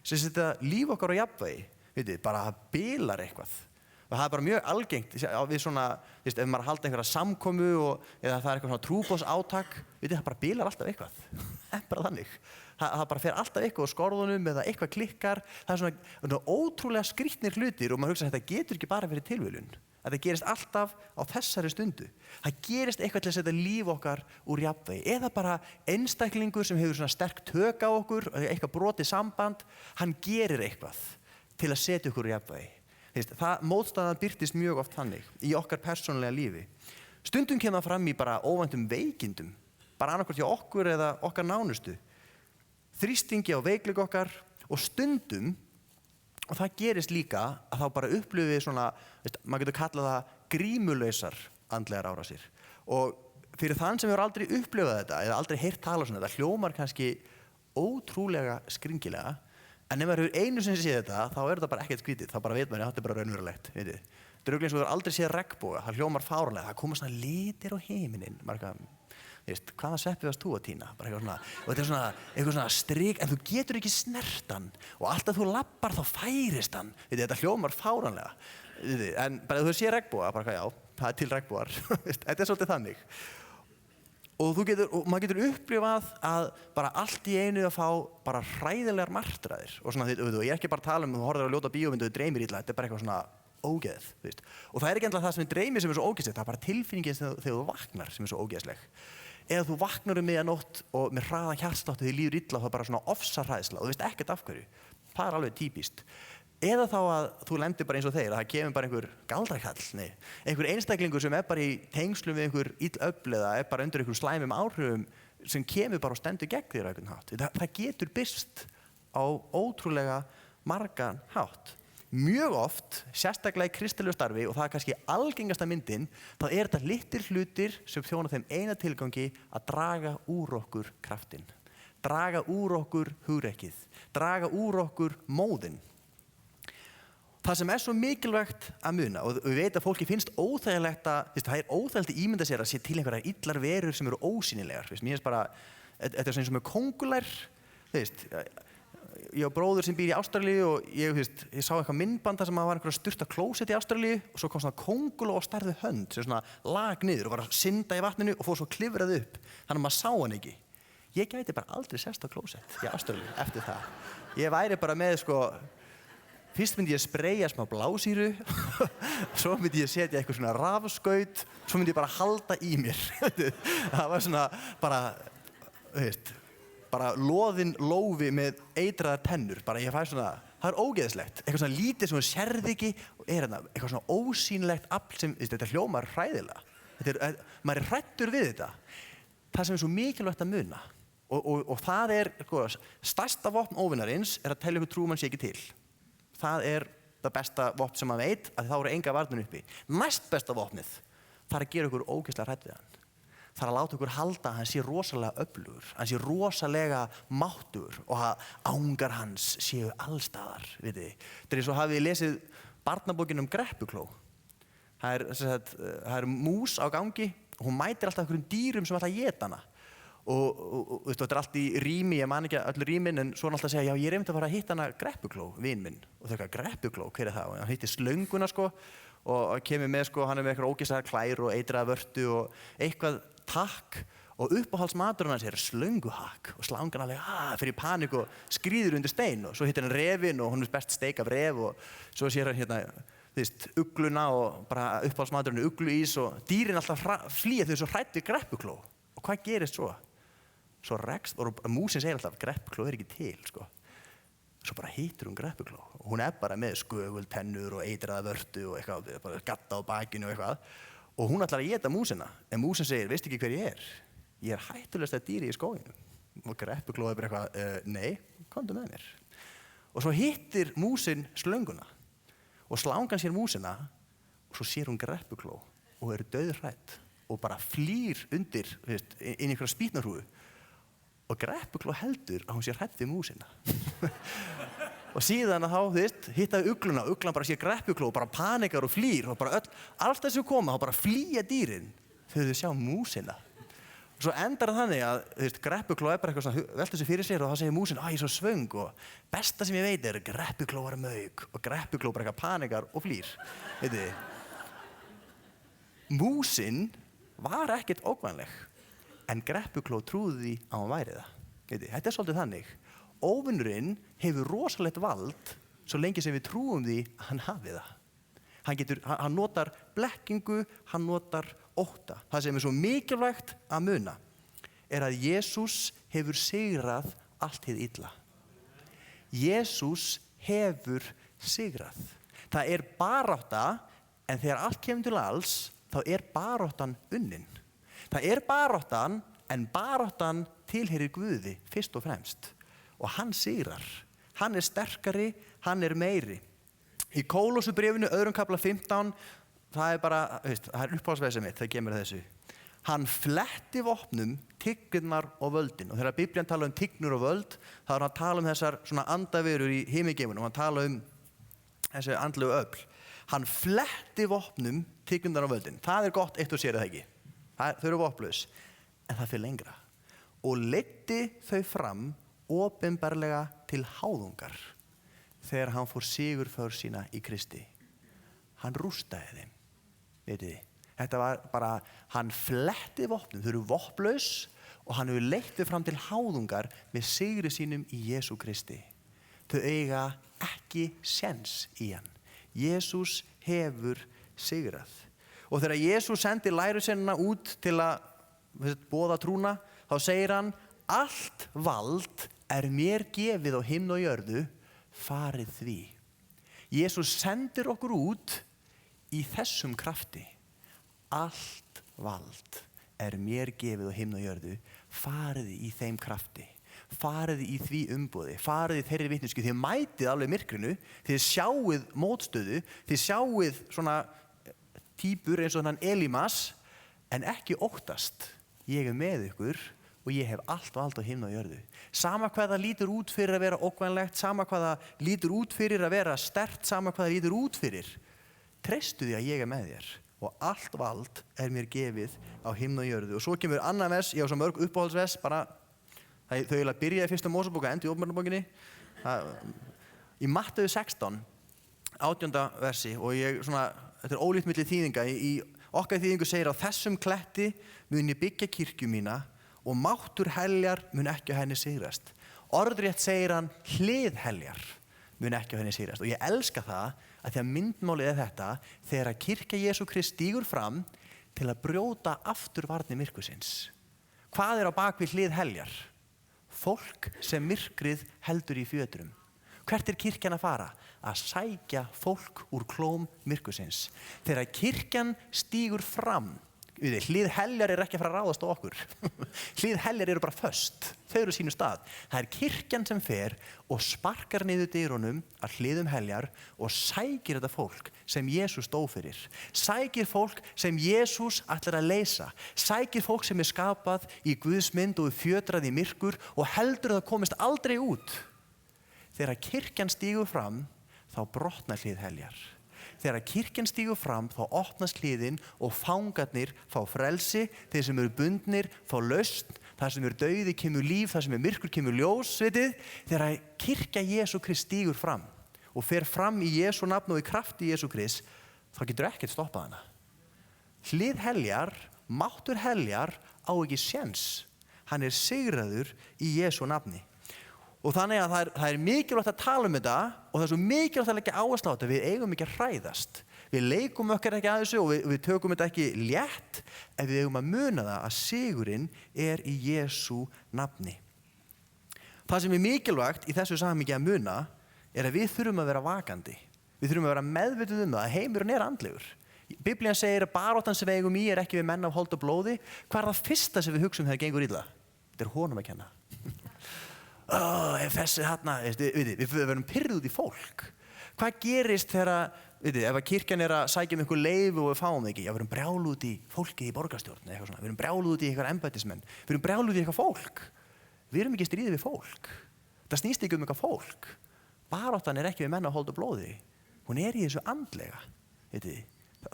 sem setja líf okkar á jafnvægi, bara það bilar eitthvað. Og það er bara mjög algengt við svona, ef maður halda einhverja samkomu eða það er eitthvað svona trúboðsátak, það bara bilar alltaf eitthvað. Það er bara þannig. Það bara fer alltaf eitthvað á skorðunum eða eitthvað klikkar. Það er svona ótrúlega skrýtnir hlutir og maður hugsa að þetta getur ekki bara verið tilviljun. Þetta gerist alltaf á þessari stundu. Það gerist eitthvað til að setja líf okkar úr jafnvægi. Eða bara einstaklingur sem hefur svona sterk tök á okkur, eitthvað brotið samband, hann gerir eitthvað til að setja okkur úr jafnvægi. Mótstaðan birtist mjög oft þannig í okkar persónulega lífi. Stundum kemur það fram í bara óvæntum veikindum, bara annarkvort hjá okkur eða okkar nánustu. Þrýstingi á veikleika okkar og stundum, og það gerist líka að þá bara upplifum við svona, maður getur kallað það grímulausar andlegar árásir. Og fyrir þann sem hefur aldrei upplifað þetta eða aldrei heyrt tala svona, þetta hljómar kannski ótrúlega skringilega, en ef maður hefur einu sinni séð þetta, þá er þetta bara ekkert skrítið, þá bara veit maður að þetta er bara raunverulegt. Þetta er eins og þú hefur aldrei séð regnboga, það hljómar fáránlega, það koma svona litir á himininn, hvaða sveppi varst þú að tína? Bara eitthvað svona, og þetta er eitthvað svona strik, en þú getur ekki snertan og alltaf þú lappar þá færist hann. Þetta hljómar fáránlega. En bara ef þú séð regnboga, bara já, það er til regnbogar. Þetta er svolítið þannig. Og maður getur upplifað að bara allt í einu að fá bara hræðilegar martraðir. Og svona, ég er ekki bara að tala þú horfir á ljóta bíómyndu og þú dreymir illa, þetta er bara eitthvað svona ógeð. Og það er ekki endilega það sem er dreymið sem er svo ógeðslegt, það er bara tilfinningin þegar þú vaknar sem er svo ógeðsleg. Eða þú vaknar miðjanótt og með hraðan hjartslátt og þig líður illa og það er bara svona ofsahræðsla og þú veist ekkert af hverju. Það er alveg típist. Eða þá að þú lendir bara eins og þeir, að það kemur bara einhver galdrakall, einhver einstaklingur sem er bara í tengslum við einhver ill öfl eða er bara undir einhver slæmum áhrifum sem kemur bara og stendur gegn þér á einhvern hátt. Það getur birst á ótrúlega margan hátt. Mjög oft, sérstaklega í kristilegu starfi, og það er kannski algengasta myndin, þá er þetta litlir hlutir sem þjóna þeim eina tilgangi að draga úr okkur kraftinn, draga úr okkur hugrekkið, draga úr okkur móðinn. Það sem er svo mikilvægt að muna, og við veit að fólki finnst óþægilegt það er óþægilegt að ímynda sér að sé til einhverjar illar verur sem eru ósýnilegar. Mér finnst bara, þetta er svona kóngulær, ég á bróður sem býr í Ástralíu og ég sá eitthvað myndbanda sem að var einhverja styrta klósett í Ástralíu og svo kom svona kónguló á stærð við hönd sem svona lag niður og var að synda í vatninu og fór svo klifrað upp, þannig að maður sá hann ekki. Ég gæti bara aldrei sest á klósett í Ástralíu eftir það. Ég væri bara með fyrst myndi ég spreyja smá blásýru, svo myndi ég setja eitthvað svona rafskaut, svo myndi ég bara halda í mér. Það var svona bara loðinn lófi með eitraðar tennur, bara ég fæ svona, það er ógeðslegt, eitthvað svona lítið sem þú sérð ekki og hérna, eitthvað svona ósýnilegt afl sem, þetta hljómar hræðilega, maður er hræddur við þetta. Það sem er svo mikilvægt að muna og það er, stærsta vopn óvinarins er að telja ykkur trúmann sé ekki til. Það er það besta vopn sem maður veit, að þá eru enga varnir uppi. Næst besta vopnið, það er að gera ykkur ógeðslega hrædd við hann. Það er að láta ykkur halda að hann sé rosalega öflugur, hann sé rosalega máttugur og að ángar hans séu allstaðar, veit þið. Það er eins og hafið lesið barnabókina Greppukló. Það er mús á gangi og hún mætir alltaf einhverjum dýrum sem ætla að éta hana. Og þetta er allt í rými, ég man ekki öllu rýmin, en svo er hann alltaf að segja, já ég er einmitt að fara að hitta hana Greppukló, vin minn. Og það er Greppukló, hver er það? Og hann hittir slönguna og kemur með hann er með eitthvað ógeðslegar klær og eitraða vörtu og eitthvað takk og uppáhaldsmaturinn hans er slönguhakk og slangan alveg fyrir í panik og skríður undir stein og svo hittir hann refinn og hún er best steik af ref og svo sér hann hérna ugluna og bara uppáhaldsmaturinn er ugluís og dýrin alltaf flýja þau svo hrætt við Greppukló og hvað gerist svo? Svo rekst og músin segir alltaf Greppukló er ekki til svo bara hittir hún Greppukló og hún er bara með skögul tennur og eitraða vörtu og eitthvað, bara gatta á bakinu og eitthvað og hún ætlar að éta músina en músin segir, veistu ekki hver ég er hættulegasta dýri í skóginum og Greppukló er bara eitthvað, nei, komdu með mér og svo hittir músin slönguna og slangan sér músina og svo sér hún Greppukló og er dauðhrædd og bara flýr undir inn í einhverja spýtnarhúfu og Greppukló heldur að hún sé hrædd við músina og síðan að þá hittaði ugluna og uglan bara sé Greppukló og bara panikar og flýr og bara allt þessu koma þá bara flýja dýrin þegar þau sjá músina og svo endar það þannig að Greppukló er bara eitthvað svona veltur sig fyrir sér og þá segir músin ég er svo svöng og besta sem ég veit er Greppukló er mauk og Greppukló bara eitthvað panikar og flýr veitu músin var ekkert ógnvænleg en Greppukló trúði því að hann væri það. Þetta svolítið þannig. Óvinurinn hefur rosalegt vald svo lengi sem við trúum því að hann hafi það. Hann notar blekkingu, hann notar ótta. Það sem er svo mikilvægt að muna er að Jesús hefur sigrað allt hið illa. Jesús hefur sigrað. Það er barátta en þegar allt kemur til alls þá er baráttan unnin. Það er baráttan, en baráttan tilheyrir Guði fyrst og fremst. Og hann sigrar. Hann er sterkari, hann er meiri. Í Kólósubréfinu, 2. kafla 15, það er bara, það er uppáhaldsversið mitt, það kemur þessu. Hann fletti vopnum, tignurnar og völdin. Og þegar Biblían tala tignur og völd, þá er hann að tala þessar svona andaverur í himingeimnum. Hann tala þessi andlegu öfl. Hann fletti vopnum, tignurnar og völdin. Það er gott eitt og sér það ekki. Þau eru vopnlaus, en það fyrir lengra. Og leiddi þau fram opinberlega til háðungar þegar hann fór sigurför sína í Kristi. Hann rústaði þeim, veitir þið. Þetta var bara, hann fletti vopnum, þau eru vopnlaus og hann hefur leitt þau fram til háðungar með sigri sínum í Jesú Kristi. Þau eiga ekki séns í hann. Jesús hefur sigrað. Og þegar Jesús sendi lærusveinana út til að boða trúna, þá segir hann, allt vald er mér gefið á himni og jörðu, farið því. Jesús sendir okkur út í þessum krafti. Allt vald er mér gefið á himni og jörðu, farið í þeim krafti. Farið í því umboði, farið í þeirri vitneskju. Þið mætið alveg myrkrinu, þið sjáið mótstöðu, þið sjáið svona týpur eins og þann Elímas, en ekki óttast. Ég er með ykkur og ég hef allt vald á himni og jörðu. Sama hvað það lítur út fyrir að vera ógnvænlegt, sama hvað það lítur út fyrir að vera sterkt, sama hvað það lítur út fyrir. Treystu því að ég er með þér og allt vald er mér gefið á himni og jörðu. Og svo kemur annar vers, ég á svo mörg uppáhaldsvers, bara þau eiginlega byrjaði fyrsta Mósebók og endi í Opinberunarbókinni. Í Matthew 16, 18. versi og þetta er ólíkt milli þýðinga. Í okkar þýðingu segir á þessum kletti mun ég byggja kirkju mína og máttur heljar mun ekki á henni sigrast. Orðrétt segir hann hlið heljar mun ekki á henni sigrast. Og ég elska það að því að myndmálið er þetta þegar að kirkja Jesú Krist stígur fram til að brjóta aftur varnir myrkursins. Hvað er á bakvið hlið heljar? Fólk sem myrkrið heldur í fjötrum. Hvert kirkjan að fara? Að sækja fólk úr klóm myrkursins. Þegar kirkjan stígur fram, hlið heljar ekki að fara að ráðast á okkur. Hlið heljar eru bara föst. Þau eru sínu stað. Það kirkjan sem fer og sparkar niður dyrunum að hliðum heljar og sækir þetta fólk sem Jesús stóð fyrir. Sækir fólk sem Jesús ætlar að leysa. Sækir fólk sem skapað í Guðs mynd og fjötrað í myrkur og heldur það komist aldrei út. Þegar kirkjan stígur fram, þá brotnar hlið heljar. Þegar kirkjan stígur fram, þá opnast hliðin og fangarnir fá frelsi, þeir sem eru bundnir fá lausn, þar sem eru dauði kemur líf, þar sem er myrkur kemur ljós, vitið. Þegar kirkja Jesú Krist stígur fram og fer fram í Jesú nafn og í krafti Jesú Krist, þá getur ekkert stoppað hana. Hlið heljar, máttur heljar á ekki séns. Hann er sigraður í Jesú nafni. Og þannig að það er mikilvægt að tala um þetta og það er svo mikilvægt að leggja áherslu á þetta. Við eigum ekki að hræðast. Við leikum okkar ekki að þessu og við tökum þetta ekki létt, en við eigum að muna það að sigurinn er í Jesú nafni. Það sem er mikilvægt í þessu samhengi að muna er að við þurfum að vera vakandi. Við þurfum að vera meðvituð það að heimurinn er andlegur. Biblían segir að baráttan sem við eigum í er ekki við menn af hold og blóði. Hvað er það fyrsta sem við hugsum þegar gengur illa? Þetta er honum að kenna. Ef þessi þarna, við verðum pirruð út í fólk. Hvað gerist þegar, ef að kirkjan er að sækja einhver leyfi og við fáum það ekki? Já, við erum brjáluð út í fólkið í borgarstjórn, eitthvað svona. Við erum brjáluð út í eitthvað embættismenn. Við erum brjáluð út í eitthvað fólk. Við erum ekki í stríði við fólk. Það snýst ekki eitthvað fólk. Baráttan er ekki við menn af hold og blóði. Hún er í þessu andlega.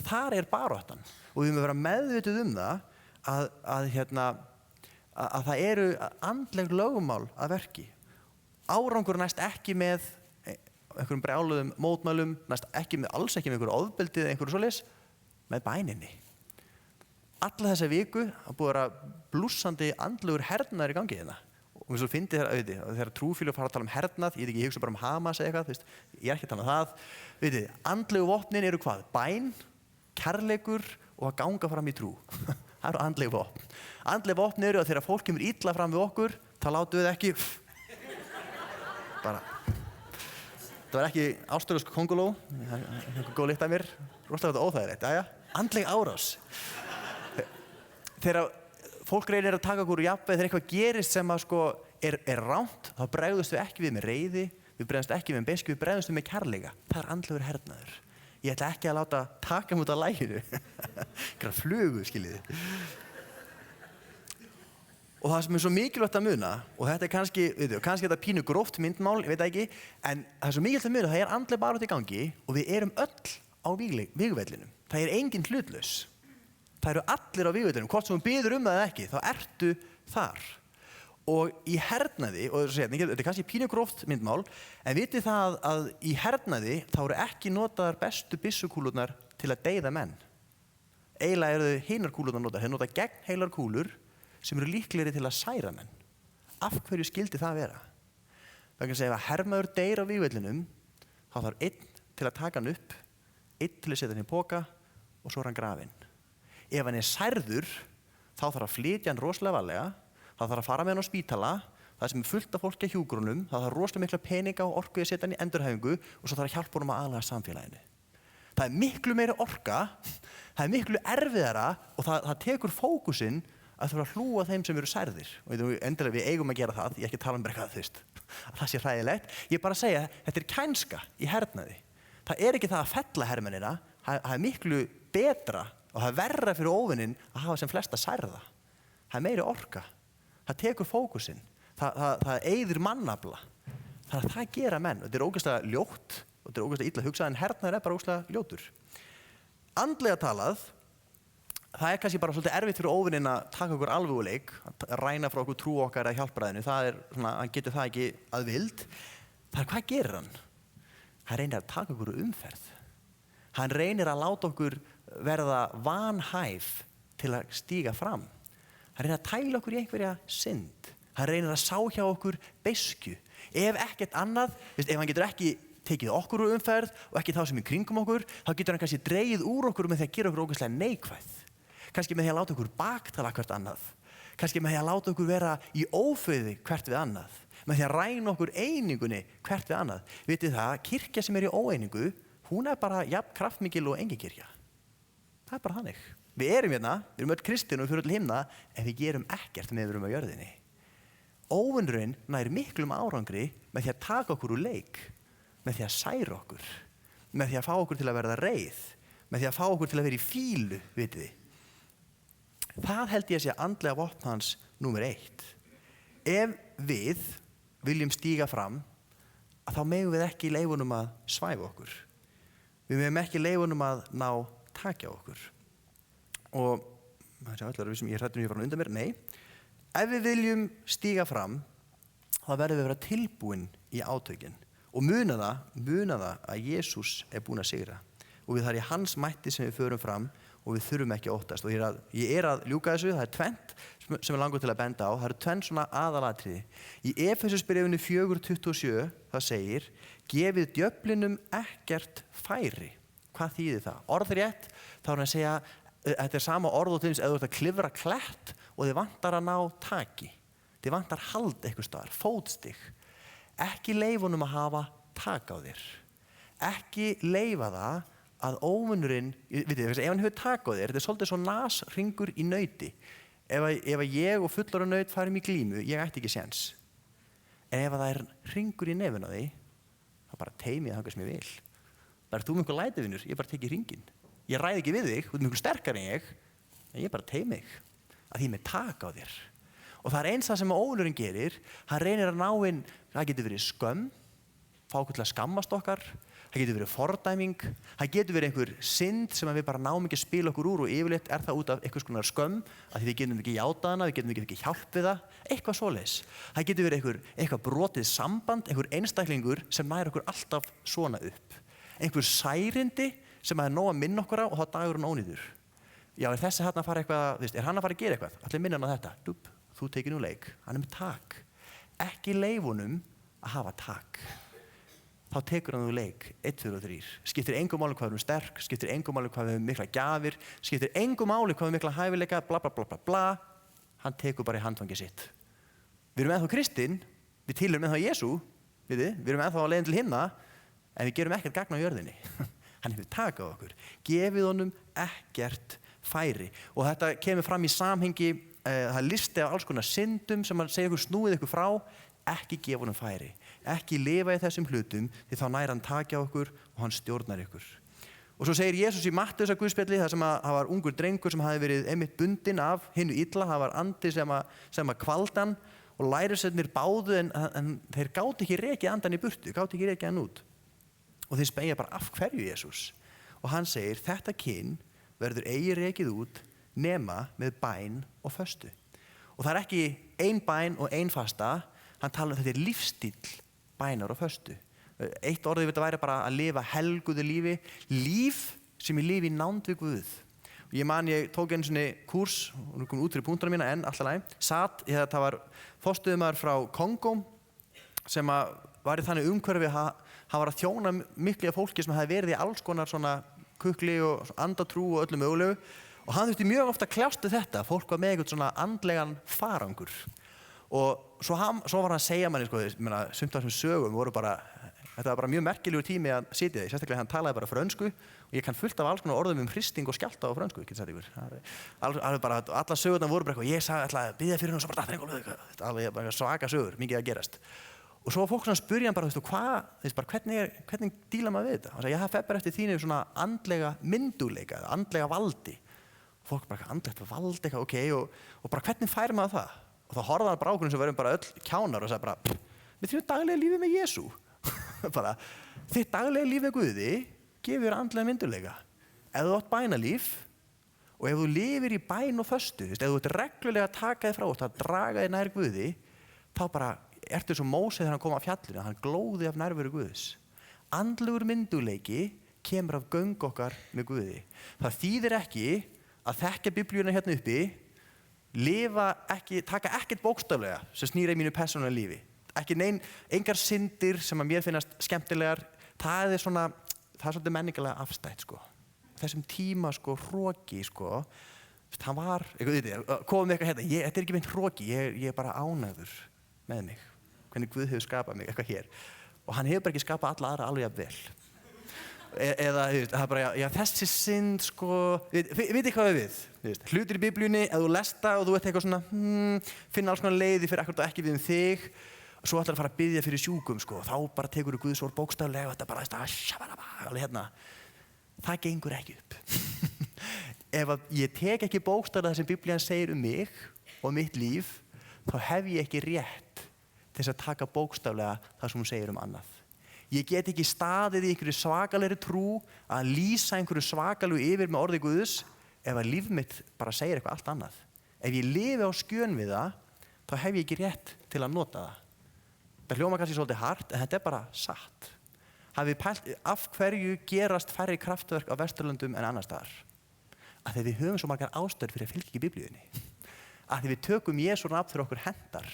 Þar er baráttan. Og við erum að vera meðvituð það að það eru andleg lögmál að verki. Árangur næst ekki með einhverjum brjáluðum mótmælum, næst alls ekki með einhverju ofbeldi eða einhverju svoleiðis, með bæninni. Alla þessa viku að búið að vera blússandi andlegur hernaður í gangi hérna. Og við svo fyndið þegar trúfélög fara að tala um hernað, ég hugsa bara um Hamas eða eitthvað, ég er ekki að tala um það. Andlegu vopnin eru hvað? Bæn, kærleikur og að ganga fram í trú. Það eru andleg vopn. Andleg vopn eru að þegar fólk kemur illa fram við okkur, þá látum við ekki bara. Það var ekki ástralísku konguló, einhver góð lykt af mér, rosalega þetta óþægilegt, jæja. Andleg árás. Þegar fólk reynir að taka okkur úr jafnvægi, þegar eitthvað gerist sem að er rangt, þá bregðumst við ekki við með reiði, við bregðumst ekki við með beiskju, við bregðumst við með kærleika. Það er andlegur hernaður. Ég ætla ekki að láta taka mig út af laginu. Einhverja flugu, skiljiði. Og það sem er svo mikilvægt að muna, og þetta er kannski þetta pínu gróft myndmál, ég veit ekki, en það er svo mikilvægt að muna, það er andleg barátta í gangi og við erum öll á vígvellinum. Það er enginn hlutlaus. Það eru allir á vígvellinum. Hvort sem þú biður það eða ekki, þá ertu þar. Og í hernaði, og þetta er kannski pínu gróft myndmál, en vitið það að í hernaði þá eru ekki notaðar bestu byssukúlurnar til að deyða menn. Eiginlega eru þau hinar kúlurnar notaðar. Þeir nota gegn heilar kúlur sem eru líklegri til að særa menn. Af hverju skildi það vera? Vegna að segja að hermaður deyr á vígvellinum, þá þarf einn til að taka hann upp, einn til að setja hann í poka og svo er hann grafinn. Ef hann er særður, þá þarf að flytja hann rosalega varlega. Það þarf að fara með hann á spítala, það sem er fullt af fólki á hjúkrunum, það þarf rosalega mikla peninga og orku að setja hann í endurhæfingu og svo þarf að hjálpa honum að aðlaga samfélaginu. Það er miklu meiri orka, það er miklu erfiðara og það tekur fókusinn að þurfa að hlúa þeim sem eru særðir. Og endilega við eigum að gera það, ég er ekki að tala um eitthvað að það sé hræðilegt. Ég er bara að segja, þetta er kænska í hernaði. Það er ekki það að fella hermennina, það er miklu betra og það er verra fyrir óvinnin að hafa sem flesta særða. Það er meiri orka. Það tekur fókusinn, það eyðir mannafla. Það gera menn. Þetta er ógeðslega ljótt og þetta er ógeðslega illa hugsað en hernaður er bara ógeðslega ljótur. Andlega talað, það er kannski bara svolítið erfitt fyrir óvinnin að taka okkur alvöguleik, að ræna frá okkur trú okkar eða hjálpræðinu. Það er svona, hann getur það ekki að vild. Það hvað gerir hann? Hann reynir að taka okkur umferð. Hann reynir að láta okkur verða vanhæf til að stíga fram. Hann reynir að tæla okkur í einhverja synd. Hann reynir að sá hjá okkur beiskju. Ef ekkert annað, ef hann getur ekki tekið okkur úr umferð og ekki þá sem í kringum okkur, þá getur hann kannski dregið úr okkur með því að gera okkur ógeðslega neikvæð. Kannski með því að láta okkur baktala hvert annað. Kannski með því að láta okkur vera í ófriði hvert við annað. með því að ræna okkur einingunni hvert við annað. Vitið það, kirkja sem í óeiningu, hún bara jafn kraftmikil og engin kirkja. Það bara þannig. Við erum hérna, við erum öll kristin og við fyrir til himna, en við gerum ekkert með við erum á jörðinni. Óvinurinn nær miklum árangri með því að taka okkur úr leik, með því að særa okkur, með því að fá okkur til að verða reið, með því að fá okkur til að vera í fílu, vitið þið. Það held ég að sé andlega vopn hans númer 1. Ef við viljum stíga fram, þá megum við ekki leyfunum að svæfa okkur. Við megum ekki leyfunum að ná takja okkur. Og ég hrættur mér frá undan mér, nei. Ef við viljum stíga fram, þá verðum við að vera tilbúin í átökin. Og muna það að Jesús búinn að sigra. Og það í hans mætti sem við förum fram og við þurfum ekki að óttast. Og ég að ljúka þessu, það tvennt sem langar til að benda á. Það eru tvenn svona aðalatriði. Í Efesusbréfinu 4:27 það segir, gefið djöflinum ekkert færi. Hvað þýðir það? Orðrétt, þá hann að segja, þetta sama orð og til þess að þú ert að klifra klett og þið vantar að ná taki. Þið vantar hald eitthvað staðar, fótstig. Ekki leyfa honum að hafa tak á þér. Ekki leyfa það að óvinurinn, ef hann hefur tak á þér, þetta svolítið svo nasringur í nauti. Ef ég og fullorðin naut farum í glímu, ég ætti ekki séns. En ef það hringur í nefinn á því, þá bara teimið það sem ég vil. Það þú með einhver lætivinur, ég bara teki hringinn. Ég ræði ekki við þig, þú ert mjög sterkar en ég bara teimi þig. Að því með tak á þér. Og það eins það sem óvinurinn gerir, hann reynir að ná inn, það getur verið skömm, fá okkur til að skammast okkar, það getur verið fordæming, það getur verið einhver synd sem við bara náum ekki að spila okkur úr og yfirleitt það út af einhvers konar skömm, að því við getum ekki játað hana, við getum ekki hjálp við það, eitthvað svoleiðis. Það getur verið eitthvað brotið samband, einhver einstaklingur sem nær okkur alltaf svona upp. Einhver særindi sem nóg að minna okkur á og þá dagur hann ónýtur. Já, þessi hann að fara eitthvað, hann að fara að gera eitthvað, allir minna hann á þetta, dúp, þú tekir nú leik, hann með tak. Ekki leyfa honum að hafa tak. Þá tekur hann nú leik, 1, 2 og 3. Skiptir engu máli hvað við erum sterk, skiptir engu máli hvað við hefum mikla gjafir, skiptir engu máli hvað við mikla hæfileika, bla bla bla bla bla. Hann tekur bara í handfangið sitt. Við erum ennþá kristinn, við tilheyrum ennþá Jesú, við erum ennþá á leiðin til himna, en við gerum ekkert gagn á jörðinni. Hann hefur tak á okkur. Gefið honum ekkert færi. Og þetta kemur fram í samhengi, það listi af alls konar syndum sem segir ykkur snúið ykkur frá, ekki gefa honum færi. Ekki lifa í þessum hlutum því þá nær hann taki á okkur og hann stjórnar ykkur. Og svo segir Jesús í Matteusar guðspjalli þar sem það var ungur drengur sem hafi verið einmitt bundinn af hinu illa, það var andi sem að kvaldi hann og lærisveinarnir báðu en þeir gátu ekki rekið andan í burtu, gátu ekki rekið hann út. Og þeir spegja bara af hverju Jesús. Og hann segir, þetta kyn verður eigi rekið út nema með bæn og föstu. Og það ekki ein bæn og ein fasta, hann tala þetta lífstíll bænar og föstu. Eitt orðið þetta væri bara að lifa helguðu lífi, líf sem ég lifi í nánd við Guð. Og ég tók einu svona kúrs, og nú kom út fyrir punktana mína en alltaf læg, það var forstöðumaður frá Kongó sem var í þannig umhverfi hann var að þjóna miklu af fólki sem hefði verið í alls konar svona kukli og andatrú og öllu mögulegu og hann þurfti mjög ofta að kljást við þetta, fólk var með eitthvað svona andlegan farangur og svo var hann að segja manni, sumt af þessum sögum voru bara, þetta var bara mjög merkilegur tími að sitja því, sérstaklega hann talaði bara frönsku og ég kann fullt af alls konar orðum hristing og skjálta á frönsku, getur sagt ykkur. Alveg bara, alla sögurnar voru bara eitthvað, ég sagði alltaf að biðja fyrir hún og svo bara alveg bara svaka sögur, mikið að gerast. Og svo var fólk svona að spyrja hann bara, hvernig díla maður við þetta? Hann sagði, það fer bara eftir þínu svona andlega myndugleika, andlega valdi. Og fólk bara, andlegt valdi eitthvað, ok, og bara hvernig fær maður það? Og þá horfði hann bara á okkur sem verðum bara öll kjánar og sagði bara, við þurfum daglega lífið með Jesú. Bara, þitt daglega lífið með Guði, gefur þér andlega myndugleika. Ef þú átt bænalíf, og ef þú lifir í bæn og föstu, ef þú ert reglulega að taka þig frá og að draga þig nær Guði, þá bara ertu svo Móse þegar hann kom af fjallinu, hann glóði af nærveru Guðs. Andlegur myndugleiki kemur af göng okkar með Guði. Það þýðir ekki að þekkja Biblíuna hérna uppi, taka ekkert bókstaflega sem snýr mínu persónulega lífi. Ekki engar syndir sem að mér finnast skemmtilegar. Það er svolítið menningarlega afstætt, sko. Þessum tíma, sko, hroki, sko, hann var, komum við eitthvað hérna, þetta er ekki meint hroki, ég er bara ánægður með mig. hvernig Guð hefur skapað mig, eitthvað hér. Og hann hefur bara ekki skapað alla aðra alveg jafn vel. Eða, það er bara, já, þessi synd, sko, vitið hvað við? Hlutir í Biblíunni, ef þú lest það og þú ert eitthvað svona, finna alls konar leiði fyrir akkurat ekki við þig, og svo ætlar að fara að biðja fyrir sjúkum, sko, þá bara tekur þú Guðs orð bókstaflega og þetta bara, alveg hérna. Það gengur ekki upp. Ef ég tek ekki bókstaflega það sem Biblían segir mig og mitt líf, þá hef ég ekki rétt til þess að taka bókstaflega það sem hún segir annað. Ég get ekki staðið í einhverju svakalegri trú að lýsa einhverju svakalegu yfir með orði Guðs ef að líf mitt bara segir eitthvað allt annað. Ef ég lifi á skjön við það, þá hef ég ekki rétt til að nota það. Það hljómar kannski svolítið hart, en þetta er bara satt. Hafið pælt, af hverju gerast færri kraftverk á Vesturlöndum en annars staðar? Af því við höfum svo margar ástæður fyrir að fylgja ekki Biblíunni. Af því við tökum Jesú nafn fyrir okkur hendar.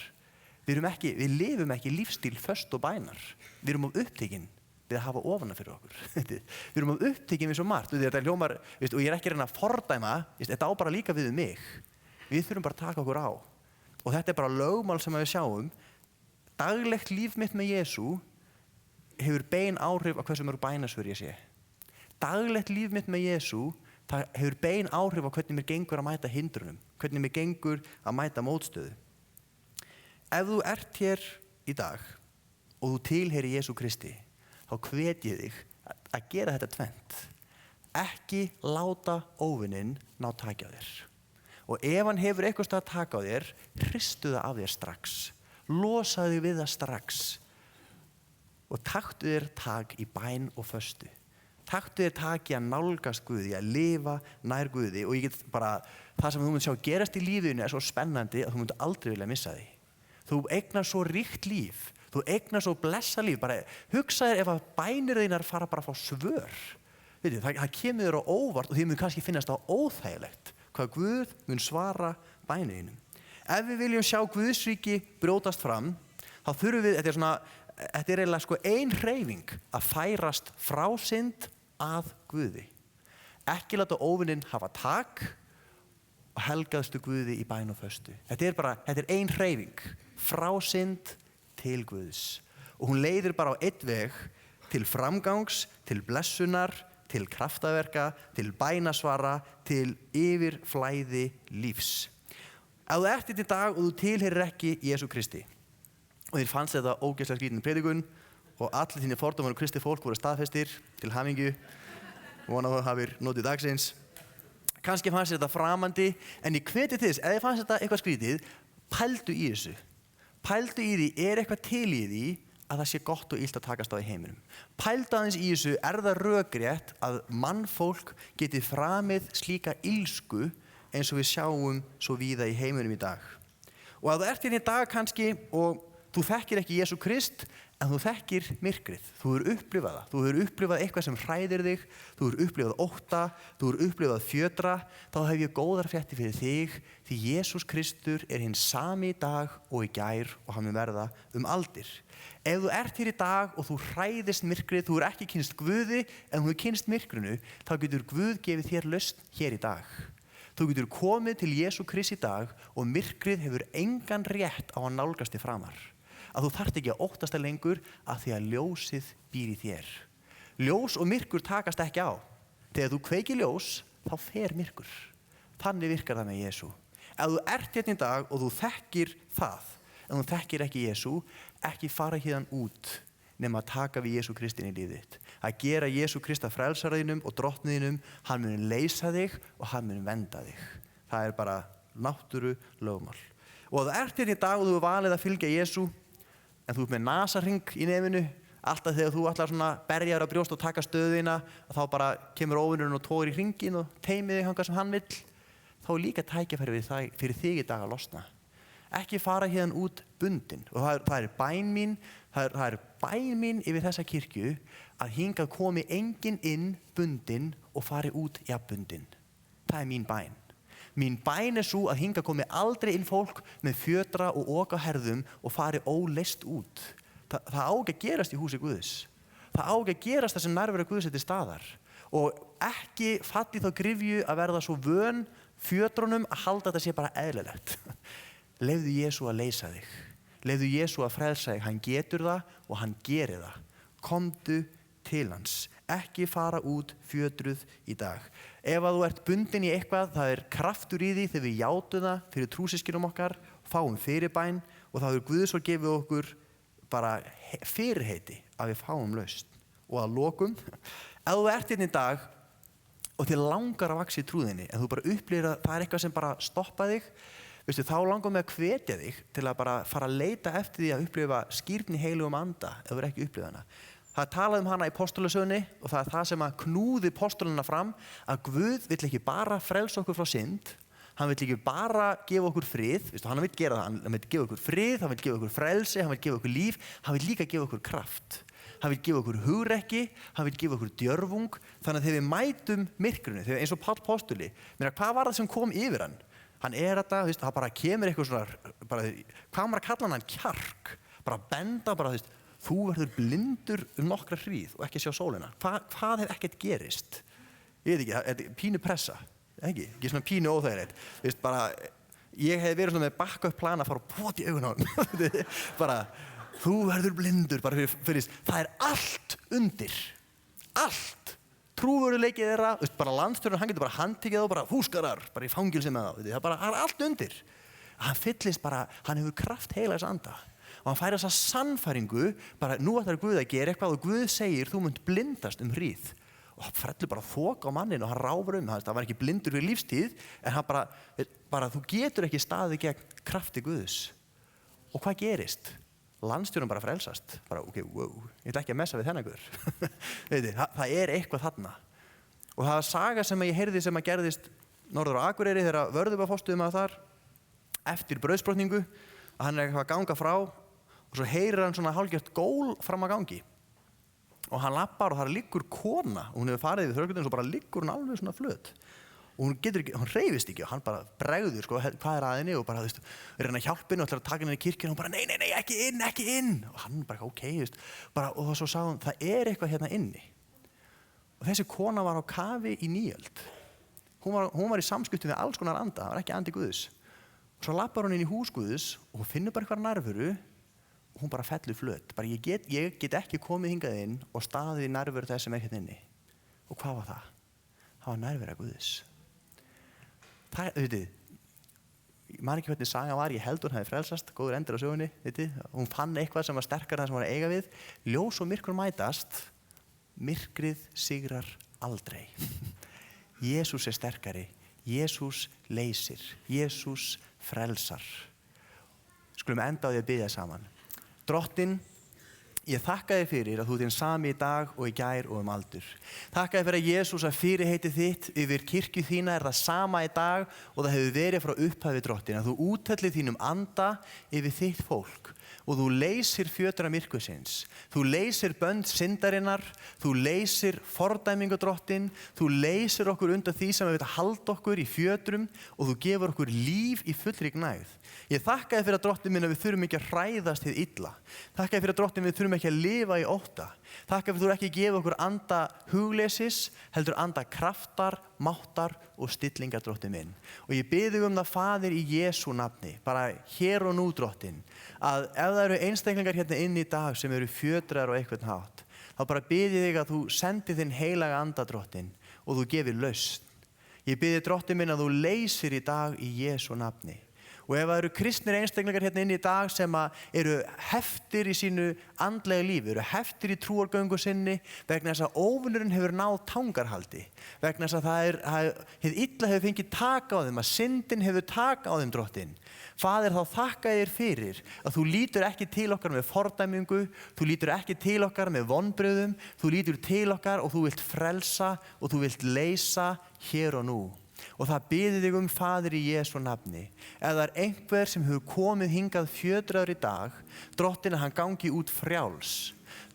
Við lifum ekki lífstíl föst og bænar. Við erum á upptekinn við að hafa ofana fyrir okkur. Við erum á upptekinn við svo margt. Þetta hljómar, og ég er ekki að reyna að fordæma, þetta á bara líka við mig. Við þurfum bara að taka okkur á. Og þetta er bara lögmál sem við sjáum. Daglegt líf mitt með Jesú hefur bein áhrif á hversu mörg bænasvör ég sé. Daglegt líf mitt með Jesú hefur bein áhrif á hvernig mér gengur að mæta hindrunum, hvernig mér gengur að mæta mótstöðu. Ef þú ert hér í dag og þú tilheyrir Jesú Kristi, þá hvet ég þig að gera þetta tvennt. Ekki láta óvininn ná taki á þér. Og ef hann hefur eitthvað stað að taka á þér, hristu það af þér strax. Losaðu þig við það strax. Og taktu þér tak í bæn og föstu. Taktu þér tak í að nálgast Guði, að lifa nær Guði. Og ég get bara, það sem þú munt sjá gerast í lífinu er svo spennandi að þú munt aldrei vilja missa því. Þú eignar svo ríkt líf, þú eignar svo blessa líf, bara hugsa þér ef að bænir þínar fara bara að fá svör. Vitið, það kemur þér á óvart og því mun kannski finnast það óþægilegt hvað Guð mun svara bænir þínum. Ef við viljum sjá Guðsríki brjótast fram, þá þurfum við, þetta er eiginlega sko ein hreyfing að færast frá synd að Guði. Ekki láta óvininn hafa tak og helgaðstu Guði í bæn og föstu. Þetta er ein hreyfing, frá synd til Guðs. Og hún leiðir bara á einn veg til framgangs, til blessunar, til kraftaverka, til bænasvara, til yfirflæði lífs. Ef þú ert í dag og þú tilheyrir ekki Jesú Kristi og þér fannst þetta ógeðslega skrítin predikun og allir þínir fordómar um kristið fólk voru staðfestir til hamingju, vona þú hafir notið dagsins. Kannski fannst þetta framandi, en ég hveti til þess, ef þið fannst þetta eitthvað skrítið, pældu í þessu. Pældu í því, er eitthvað til í því að það sé gott og illt að takast á í heiminum. Pældu aðeins í þessu, er það rökrétt að mannfólk geti framið slíka illsku eins og við sjáum svo víða í heiminum í dag. Og ef þú ert hérna í dag kannski og þú þekkir ekki Jesú Krist, en þú þekkir myrkrið, þú hefur upplifað það, þú hefur upplifað eitthvað sem hræðir þig, þú hefur upplifað ótta, þú hefur upplifað fjötra, þá hef ég góðar fréttir fyrir þig, því Jesús Kristur er hinn sami í dag og í gær og hann mun verða aldir. Ef þú ert hér í dag og þú hræðist myrkrið, þú hefur ekki kynnst Guði, en þú hefur kynnst myrkrinu, þá getur Guð gefið þér lausn hér í dag. Þú getur komið til Jesú Krist í dag og myrkrið hefur engan rétt á að nálgast þig framar. Að þú þarft ekki að óttast það lengur að því að ljósið býr í þér. Ljós og myrkur takast ekki á. Þegar þú kveikir ljós, þá fer myrkur. Þannig virkar það með Jesú. Ef þú ert hérna í dag og þú þekkir það, en þú þekkir ekki Jesú, ekki fara hérðan út nema að taka við Jesú Kristin í lífið þitt. Að gera Jesú Krist að frelsaraðinum og drottninum, hann mun leysa þig og hann mun venda þig. Það er bara náttúru lögmál. Og ef þú ert hérna í dag og þú valið að fylgja Jesú, en þú ert með nasarhring í nefinu, alltaf þegar þú ætlar svona berjaður á brjóst og taka stöðina, þá bara kemur óvinurinn og tóir í hringin og teimið þig hangað sem hann vill, þá er líka tækifæri fyrir þig í dag að losna. Ekki fara hérðan út bundin. Og það er bæn mín, það er bæn mín yfir þessa kirkju að hingað komi enginn inn bundin og fari út jafnbundin. Það er mín bæn. Mín bæn er svo að hingað komi aldrei inn fólk með fjötra og oka herðum og fari óleyst út. Það á ekki að gerast í húsi Guðs. Það á ekki að gerast það sem nærvera Guðs er til staðar. Og ekki falli þá gryfju að verða svo vön fjötrunum að halda þetta sé bara eðlilegt. Leyfðu Jesú að leysa þig. Leyfðu Jesú að frelsa þig, hann getur það og hann gerir það. Komdu til hans, ekki fara út fjötruð í dag. Ef að þú ert bundin í eitthvað, það er kraftur í því þegar við játum það fyrir trúsyskinum okkar, fáum fyrirbæn og þá er Guð svo gefið okkur bara fyrirheiti að við fáum lausn. Og að lokum, ef þú ert hérna í dag og þér langar að vaxa í trúðinni, en þú bara upplifir að það er eitthvað sem bara stoppa þig, veistu, þá langar mig að hvetja þig til að bara fara að leita eftir því að upplifa skírn í heilugum anda ef þú er ekki upplifað hana. Það er talað um hana í postulasögunni og það er það sem að knúði postulana fram, að Guð vill ekki bara frelsa okkur frá synd, hann vill ekki bara gefa okkur frið, veistu, hann vill gera það, hann vill gefa okkur frið, hann vill gefa okkur frelsi, hann vill gefa okkur líf, hann vill líka gefa okkur kraft. Hann vil gefa okkur hugrekki, hann vil gefa okkur djörfung, þannig að þegar við mætum myrkrinu, þegar eins og Páll postuli, hvað var það sem kom yfir hann? Hann er þetta, það bara kemur eitthvað svona, bara, hvað maður að kalla hann kjark, bara benda, bara, þú verður blindur nokkra hríð og ekki sjá sólina. Hvað hef ekkert gerist? Ég veit ekki, pínu pressa, ekki svona pínu óþægilegt, bara, ég hef verið svona með backup plan að fara og pota í augun á hann, bara, þú verður blindur, bara fyrir, það er allt undir, allt. Trúveruleikið þeirra, bara landstjórinn, hann getur bara handtekið og bara húskarar, bara í fangilsi með það, það er allt undir. Hann fyllist bara, hann hefur kraft heilags anda og hann fær þessa sannfæringu, bara nú ætlar Guð að gera eitthvað og Guð segir þú munt blindast hríð. Og hann frellur bara þoka á mannin og hann ráfur það var ekki blindur fyrir lífstíð, en hann bara þú getur ekki staðið gegn krafti Guðs. Og hvað gerist? Landstjórinn bara frelsast, bara ok, wow, ég ætla ekki að messa við þennan Guð. Það er eitthvað þarna. Og það var saga sem ég heyrði sem að gerðist norður á Akureyri þegar Vörður var fóstuðumaður þar, eftir brauðsbrotningu, að hann er eitthvað að ganga frá og svo heyrir hann svona hálfgert gól fram að gangi. Og hann lappar og það liggur kona og hún hefur farið við þröngutinn og svo bara liggur hún alveg svona flöt. Og hún hreyfist ekki og hann bara bregður, hvað er að henni og bara, er hann að hjálpa henni og ætlar að taka henni í kirkjuna og bara, nei, ekki inn. Og hann bara, ok, bara, og svo sagði hann, það er eitthvað hérna inni. Og þessi kona var á kafi í nýöld. Hún var í samskiptum við alls konar anda, það var ekki andi Guðs. Og svo lappar hún inn í hús Guðs og hún finnur bara eitthvað nærveru og hún bara fellur flöt. Bara, ég get ekki komið hingað inn og staðið í nærveru þess sem er hérna inni. Og hvað var það? Það var nærvera Guðs. Ég man ekki hvernig sagan var, ég held hún hefði frelsast, góður endur á sögunni, hún fann eitthvað sem var sterkara en það sem hún var að eiga við. Ljós og myrkur mætast, myrkrið sigrar aldrei. Jesús er sterkari, Jesús leysir, Jesús frelsar. Skulum enda á því að biðja saman. Drottinn, ég þakka þér fyrir að þú ert sami í dag og í gær og aldur. Þakka þér fyrir að Jesús að fyrirheiti þitt yfir kirkju þína er það sama í dag og það hefur verið frá upphafi Drottinn, að þú úthellir þínum anda yfir þitt fólk og þú leysir fjötra myrkursins. Þú leysir bönd syndarinnar, þú leysir fordæmingu Drottinn, þú leysir okkur undan því sem við halda okkur í fjötrum og þú gefur okkur líf í fullri gnægð. Ég þakka þér fyrir að Drottinn minn að við þurfum ekki að hræðast hið illa. Þakka þér fyrir að Drottinn við þurfum ekki að lifa í ótta. Þakka fyrir að þú ekki að gefa okkur anda hugleysis, heldur anda kraftar, máttar og stillingar Drottinn minn. Og ég bið þig það Faðir í Jesú nafni, bara hér og nú Drottinn, að ef það eru einstaklingar hérna inn í dag sem eru fjötrar og eitthvað hátt, þá bara bið ég þig að þú sendir þinn heilaga anda Drottinn og þú gefir lausn. Ég bið þig Drottinn minn að þú leysir í dag í Jesú nafni. Og ef það eru kristnir einstaklingar hérna inn í dag sem eru heftir í sínu andlega lífi, eru heftir í trúargöngu sinni vegna þess að óvinurinn hefur náð tangarhaldi, vegna þess að hið illa hefur fengið taka á þeim, að syndin hefur taka á þeim Drottinn. Faðir, þá þakka ég þér fyrir að þú lítur ekki til okkar með fordæmingu, þú lítur ekki til okkar með vonbrigðum, þú lítur til okkar og þú vilt frelsa og þú vilt leysa hér og nú. Og það biði þig Faðir í Jesú nafni. Ef það er einhver sem hefur komið hingað fjötraður í dag, Drottinn að hann gangi út frjáls.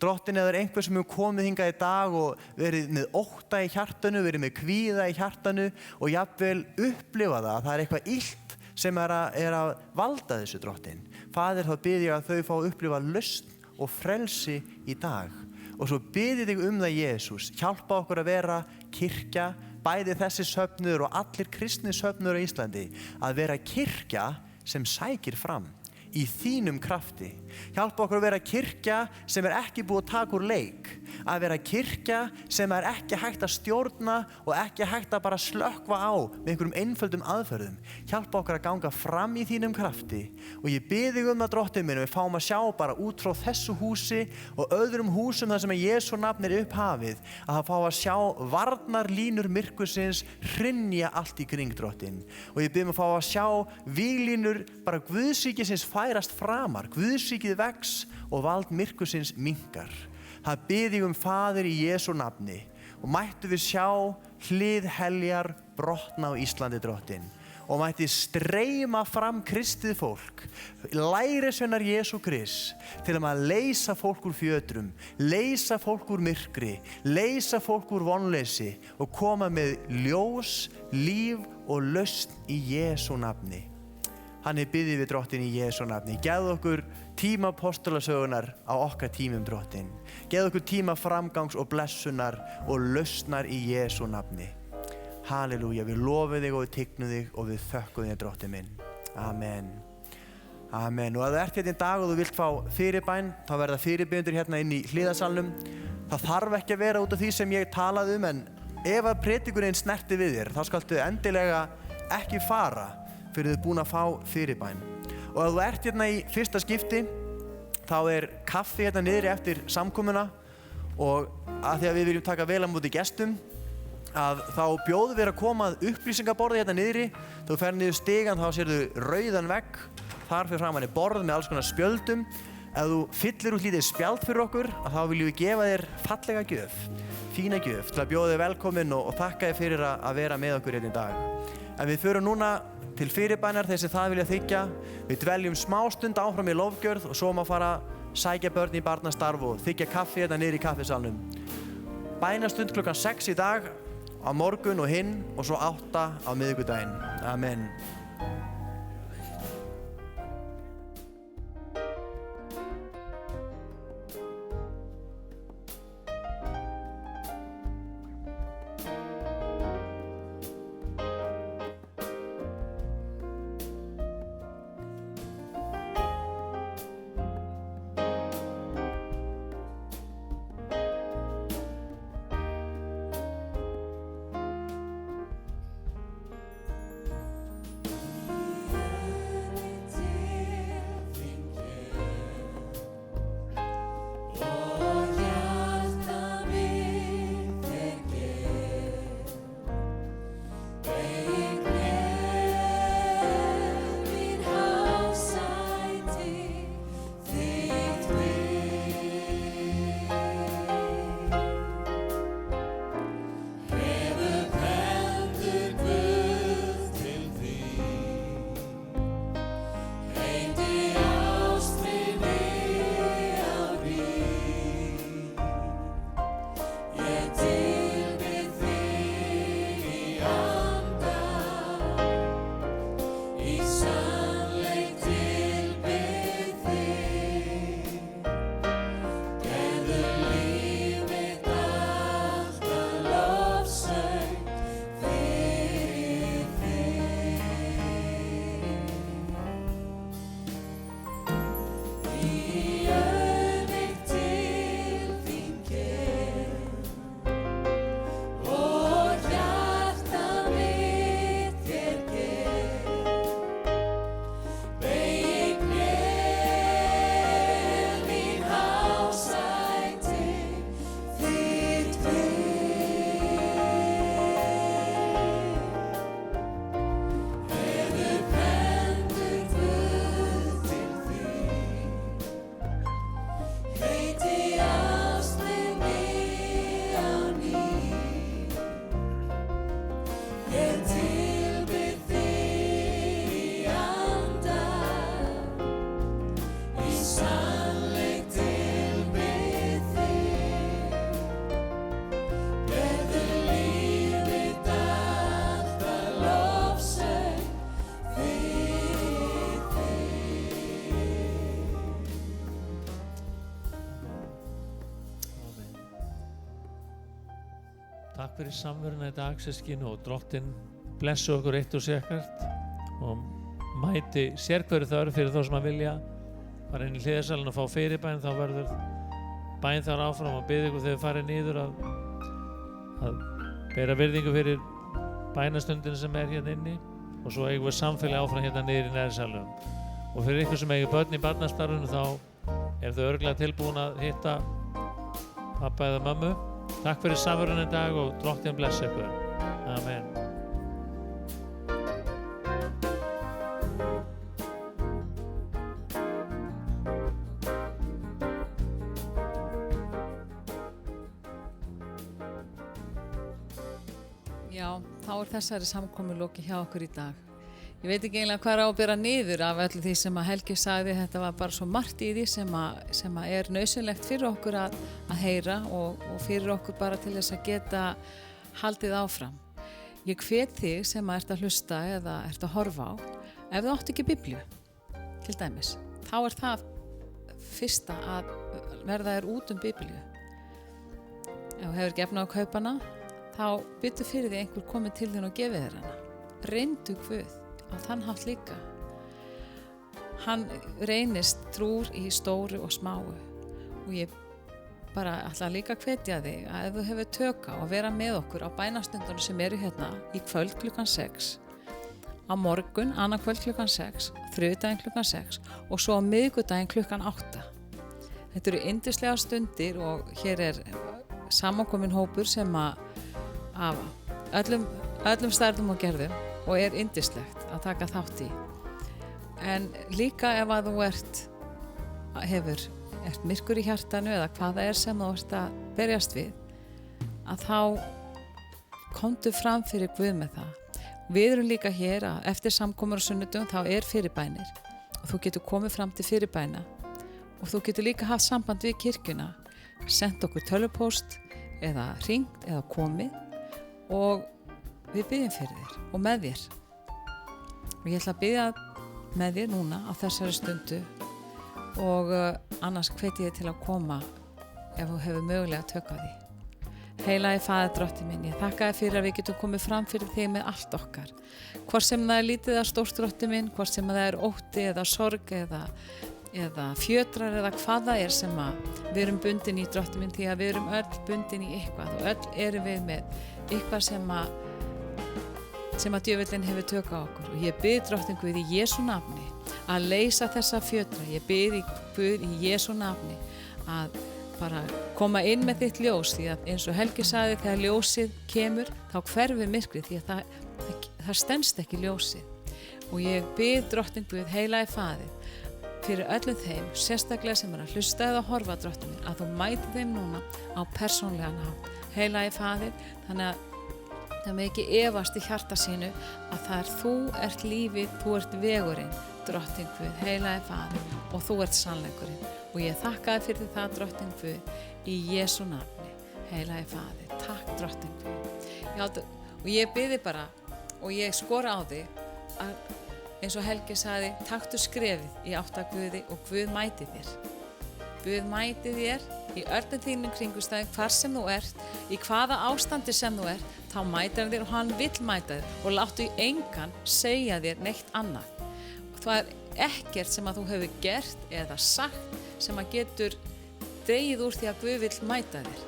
Drottinn, ef það er einhver sem hefur komið hingað í dag og verið með ótta í hjartanu, verið með kvíða í hjartanu og jafnvel upplifa það að það er eitthvað illt sem er að valda þessu Drottinn. Faðir, þá biði ég að þau fá að upplifa lausn og frelsi í dag. Og svo biði þig það Jesús, hjálpa okkur að vera kirkja, bæði þessi söfnuður og allir kristni söfnuður á Íslandi, að vera kirkja sem sækir fram. í þínum krafti. Hjálpa okkur að vera kirkja sem ekki búið að taka úr leik. Að vera kirkja sem ekki hægt að stjórna og ekki hægt að bara slökkva á með einhverjum einföldum aðferðum. Hjálpa okkur að ganga fram í þínum krafti. Og ég bið þig það, Drottinn minn, við fáum að sjá bara út frá þessu húsi og öðrum húsum þar sem Jesú nafn upphafið, að það fá að sjá varnarlínur myrkursins hrynja allt í kring, Drottinn. Og ég bið að fá að sjá víglínur bara Guðsríkisins færast framar, Guðsríkið vex og vald myrkursins minnkar. Það bið ég Faðir í Jesú nafni og mættu við sjá hlið heljar brotna á Íslandi, Drottinn. Og mætti streyma fram kristið fólk, lærisveinar Jesú Krists, til að leysa fólk úr fjötrum, leysa fólk úr myrkri, leysa fólk úr vonleysi og koma með ljós, líf og lausn í Jesú nafni. Þannig biðjum við, Drottinn, í Jesú nafni. Gefðu okkur tíma apostolasögunar á okkar tímum, Drottinn. Gefðu okkur tíma framgangs og blessunar og lausnar í Jesú nafni. Halleluja, við lofum þig og við tignum þig og við þökkum þig, Drottinn minn. Amen. Amen. Og ef þú ert hérna í dag og þú vilt fá fyrirbæn, þá verða fyrirbændur hérna inn í hliðarsalnum. Það þarf ekki að vera út af því sem ég talaði en ef að predikurinn snerti við þér, þá skaltu endilega ekki fara fyrir þið búin að fá fyrirbæn. Og ef þú ert hérna í fyrsta skipti, þá kaffi hérna niðri eftir samkomuna og að því að við viljum taka vel á móti gestum, að þá bjóðum við að koma að upplýsingaborði hérna niðri. Þú fer niður stigann, þá sérðu rauðan vegg, þar fyrir framan borð með alls konar spjöldum. Ef þú fyllir út lítið spjald fyrir okkur, að þá viljum við gefa þér fallega gjöf, fína gjöf, til að bjóða þér velkomin og þakka þér fyrir að vera með okkur hérna í dag. En við förum núna til fyrirbænar, þeir sem það vilja þiggja. Við dveljum smástund áfram í lofgjörð og svo má fara að sækja börn í barnastarf og þiggja kaffi hérna niður í kaffisalnum. Bænastund klukkan 6 í dag, á morgun og hinn og svo 8 á miðvikudaginn. Amen. Takk fyrir samveruna í dag, systkini, og Drottinn blessi okkur eitt og sérkvært og mæti sérhverju þörf fyrir þá sem að vilja fara inn í hliðarsalinn og fá fyrirbæn, þá verður bæn þar áfram og biðja ykkur þegar þið farið niður að bera virðingu fyrir bænastundin sem hérna inni, og svo eigum við samfélagi áfram hérna niður í neðri salnum. Og fyrir ykkur sem eigið börn í barnastarfinu, þá er þau örugglega tilbúin að hitta pappa eða mömmu. Takk fyrir samveruna í dag og Drottinn blessi ykkur. Amen. Já, þá er þessari samkomu lokið hjá okkur í dag. Ég veit ekki eiginlega hvað er á að bera niður af öllu því sem að Helgi sagði. Þetta var bara svo margt í því sem að er nauðsynlegt fyrir okkur að heyra og fyrir okkur bara til þess að geta haldið áfram. Ég hvet þig sem að ert að hlusta eða ert að horfa á, ef þú átt ekki Biblíu, til dæmis, þá er það fyrsta að verða þér út Biblíu. Ef þú hefur ekki efni á að kaupa hana, þá byttu fyrir því einhver komið til þín og gefið þér hana. Reyndu Guð á þann hátt líka. Hann reynist trúr í stóru og smáu, og ég bara ætla líka að hvetja þig að ef þú hefur tök á að vera með okkur á bænastundunum sem eru hérna í kvöld klukkan 6, á morgun annað kvöld klukkan 6, þriðjudaginn klukkan 6 og svo á miðvikudaginn klukkan 8. Þetta eru yndislega stundir og hér er samankominn hópur sem af öllum stærðum og gerðum og er yndislegt að taka þátt í. En líka ef að þú ert myrkur í hjartanu eða hvað það er sem þú ert að berjast við, að þá komdu fram fyrir Guð með það. Við erum líka hér að eftir samkomur á sunnudögum þá er fyrirbænir og þú getur komið fram til fyrirbæna og þú getur líka haft samband við kirkjuna, sent okkur tölvupóst eða hringt eða komið og við byggjum fyrir þér og með þér. Og ég ætla að biðja með þér núna á þessari stundu og annars hvet ég til að koma ef þú hefur mögulega tök á því. Heilagi Faðir, Drottinn minn, ég þakka þér fyrir að við getum komið fram fyrir þig með allt okkar. Hvort sem það er lítið eða stórt, Drottinn minn, hvort sem það er ótti eða sorg eða fjötrar eða hvað það er sem við erum bundin í, Drottinn minn, því að við erum öll bundin í eitthvað og öll erum við með eitthvað sem að djöfullinn hefur tök á okkur. Og ég bið Drottinn Guð í Jesú nafni að leysa þessa fjötra. Ég bið Guð í Jesú nafni að bara koma inn með þitt ljós, því að eins og Helgi sagði, þegar ljósið kemur þá hverfur myrkrið, því að það stenst ekki ljósið. Og ég bið Drottinn Guð, heilagi Faðir, fyrir öllum þeim, sérstaklega sem er að hlusta eða horfa, Drottinn minn, að þú mætir þeim núna á persónlegan hátt. Heilagi Faðir, þannig að það með ekki efast í hjarta sínu að það er þú ert lífið, þú ert vegurinn, Drottinn Guð, heilagi Faðir, og þú ert sannleikurinn. Og ég þakka þér fyrir það, Drottinn Guð, í Jesú nafni, heilagi Faðir. Takk, Drottinn Guð. Og ég biði bara og ég skora á þig að, eins og Helgi sagði, taktu skrefið í átt að Guði og Guð mæti þér. Guð mæti þér í öllum þínum kringumstæðum, hvar sem þú ert, í hvaða ástandi sem þú ert, þá mætir hann þér og hann vill mæta þér, og láttu engan segja þér neitt annað. Það er ekkert sem að þú hefur gert eða sagt sem að getur dregið úr því að Guð vill mæta þér.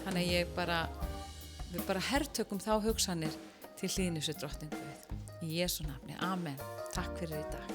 Þannig við bara hertökum þá hugsanir til hlýðnis við Drottinn Guð. Í Jesú nafni. Amen. Takk fyrir í dag.